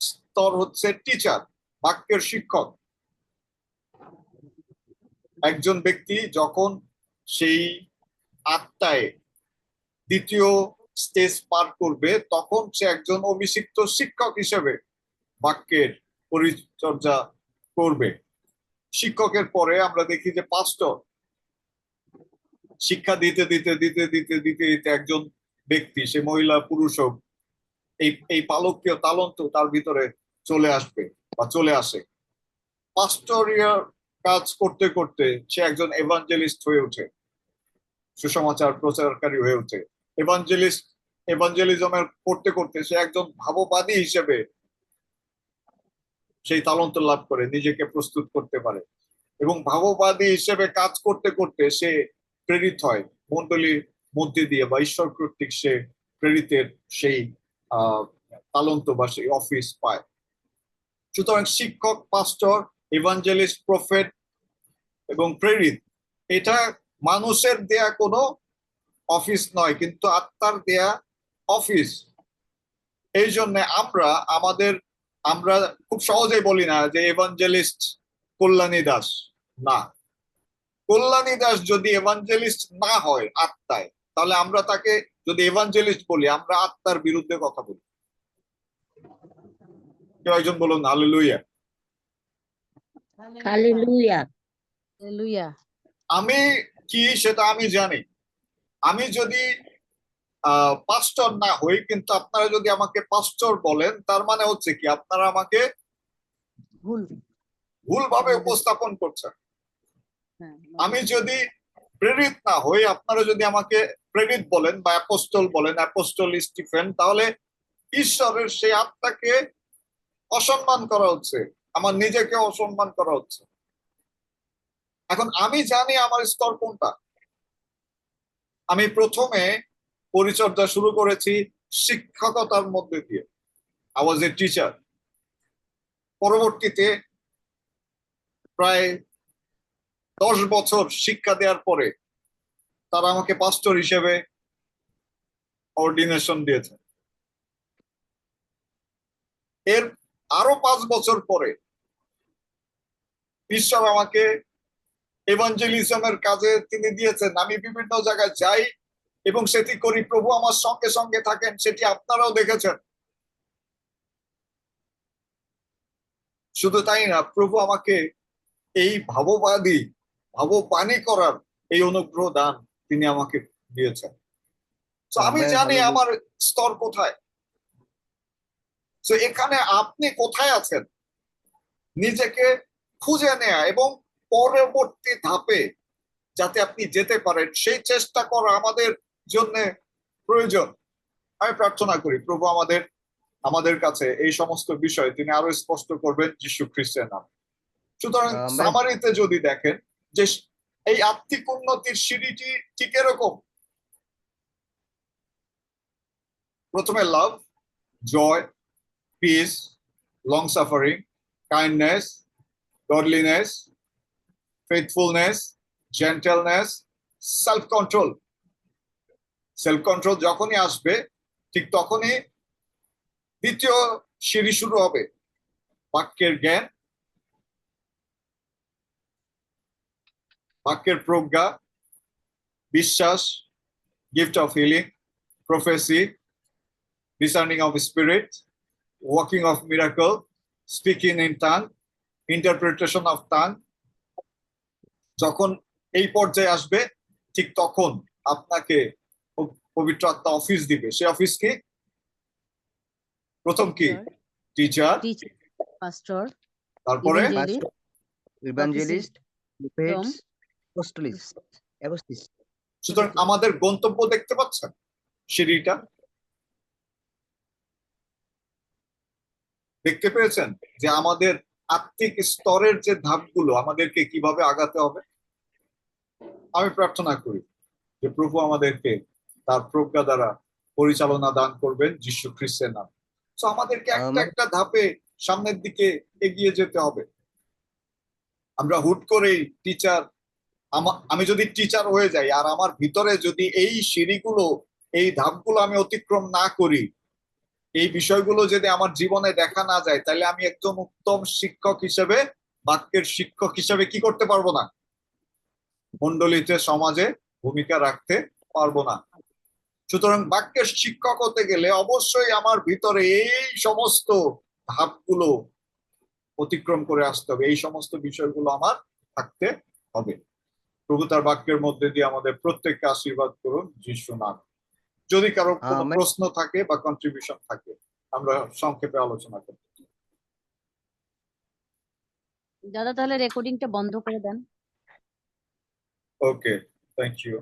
স্তর হচ্ছে টিচার, বাক্যের শিক্ষক। একজন ব্যক্তি যখন সেই আত্মায় দ্বিতীয় স্টেজ পার করবে, তখন সে একজন অভিষিক্ত শিক্ষক হিসেবে বাক্যের পরিচর্যা করবে। শিক্ষকের পরে আমরা দেখি যে পাস্টর, শিক্ষা দিতে দিতে দিতে দিতে দিতে দিতে একজন ব্যক্তি, সে মহিলা পুরুষ হোক, এই পালকীয় তালন্ত তার ভিতরে চলে আসবে বা চলে আসে। পাস্টরিয়াল কাজ করতে করতে সে একজন এভাঞ্জেলিস্ট হয়ে ওঠে, সুসমাচার প্রচারকারী হয়ে ওঠে। এভাঞ্জেলিজমের করতে করতে সে একজন ভাববাদী হিসেবে সেই তালন্ত লাভ করে, নিজেকে প্রস্তুত করতে পারে, এবং ভাববাদী হিসেবে কাজ করতে করতে সে প্রেরিত হয় মণ্ডলীর মধ্যে দিয়ে, বা ঈশ্বর কর্তৃক সে প্রেরিতের সেই তালন্ত বা সেই অফিস পায়। সুতরাং শিক্ষক, পাস্টর, ইভাঞ্জেলিস্ট, প্রফেট এবং প্রেরিত, এটা মানুষের দেয়া কোনো অফিস নয়, কিন্তু আত্মার দেয়া অফিস। এই জন্য আমরা খুব সহজেই বলি না যে এভাঞ্জেলিস্ট কল্যাণী দাস। না, কল্যাণী দাস যদি এভাঞ্জেলিস্ট না হয় আত্মায়, তাহলে আমরা তাকে যদি এভাঞ্জেলিস্ট বলি, আমরা আত্মার বিরুদ্ধে কথা বলি। কেউ একজন বলুন হালেলুয়া। হালেলুয়া। হালেলুয়া। আমি কি সেটা আমি জানি। আমি যদি পাস্টর না হই, কিন্তু আপনারা যদি আমাকে পাস্টর বলেন, তার মানে হচ্ছে কি আপনারা আমাকে ভুলভাবে উপস্থাপন করছেন। আমি যদি প্রেরিত না হই, আপনারা যদি আমাকে প্রেরিত বলেন বা অ্যাপোস্টল বলেন, অ্যাপোস্টল স্টিফেন, তাহলে ঈশ্বরের সেই আত্মাকে অসম্মান করা হচ্ছে, আমার নিজেকে অসম্মান করা হচ্ছে। এখন আমি জানি আমার স্তর কোনটা। আমি প্রথমে পরিচর্যা শুরু করেছি শিক্ষকতার মধ্যে দিয়ে, I was a teacher। পরবর্তীতে প্রায় 10 বছর শিক্ষা দেওয়ার পরে তারা আমাকে পাস্টর হিসেবে অর্ডিনেশন দিয়েছে। এর আরো 5 বছর পরে ঈশ্বর আমাকে এভাঞ্জেলিজমের কাজে তিনি দিয়েছেন, আমি বিভিন্ন জায়গায় যাই এবং সেটি করি, প্রভু আমার সঙ্গে সঙ্গে থাকেন, সেটি আপনারাও দেখেছেন। শুধু তাই না, প্রভু আমাকে এই ভাববাণী করার এই অনুগ্রহ দান তিনি আমাকে দিয়েছেন। তো আমি ভাই জানি ভালো আমার স্তর কোথায়। তো এখানে আপনি কোথায় আছেন, নিজেকে খুঁজে নেয়া এবং পরবর্তী ধাপে যাতে আপনি যেতে পারেন সেই চেষ্টা করা আমাদের জন্য প্রয়োজন। আমি প্রার্থনা করি প্রভু আমাদের কাছে এই সমস্ত বিষয় তিনি আরো স্পষ্ট করবেন যীশু খ্রিস্টের নাম। সুতরাং ভাই সামারিতে যদি দেখেন যে এই আত্মিক উন্নতির সিঁড়িটি ঠিক এরকম, প্রথমে love, joy, peace, long suffering, kindness, godliness, faithfulness, gentleness, self control. Self control যখনই আসবে ঠিক তখনই দ্বিতীয় সিঁড়ি শুরু হবে, বাক্যের জ্ঞান, বাক্যের প্রজ্ঞা, বিশ্বাস, gift of healing, prophecy, discerning of spirit, working of miracle, speaking in tongue, interpretation of tongue। যখন এই পর্যায়ে আসবে ঠিক তখন আপনাকে পবিত্র আত্মা অফিস দিবে। সে অফিস কি? প্রথম কি? টিচার, টিচার, পাস্টর, তারপরে ইভাঞ্জেলিস্ট, প্রফেটস, অ্যাপোস্টলিস্ট, অ্যাপোস্টলিস্ট। সুতরাং আমাদের গন্তব্য দেখতে পাচ্ছেন সিঁড়িটা? দেখতে পেয়েছেন যে আমাদের আত্মিক স্তরের যে ধাপগুলো আমাদেরকে কিভাবে আগাতে হবে? আমি প্রার্থনা করি যে প্রভু আমাদেরকে তার প্রজ্ঞা দ্বারা পরিচালনা দান করবেন যীশু খ্রিস্টের নামে। তো আমাদেরকে একটা একটা ধাপে সামনের দিকে এগিয়ে যেতে হবে। আমরা হুট করেই টিচার, আমি যদি টিচার হয়ে যাই আর আমার ভিতরে যদি এই সিঁড়িগুলো, এই ধাপগুলো আমি অতিক্রম না করি, এই বিষয়গুলো যদি আমার জীবনে দেখা না যায়, তাহলে আমি একজন উত্তম শিক্ষক হিসেবে, বাক্যের শিক্ষক হিসেবে কি করতে পারবো না? মণ্ডলীতে, সমাজে ভূমিকা রাখতে পারবো না। সুতরাং বাক্যের শিক্ষক হতে গেলে অবশ্যই আমার ভিতরে এই সমস্ত ধাপগুলো অতিক্রম করে আসতে হবে, এই সমস্ত বিষয়গুলো আমার থাকতে হবে। প্রভু তার বাক্যের মধ্যে দিয়ে আমাদের প্রত্যেককে আশীর্বাদ করুন যিশু নাম। যদি কারো কোনো প্রশ্ন থাকে বা কন্ট্রিবিউশন থাকে আমরা সংক্ষেপে আলোচনা করব। দাদা তাহলে রেকর্ডিংটা বন্ধ করে দেন। ওকে, থ্যাংক ইউ।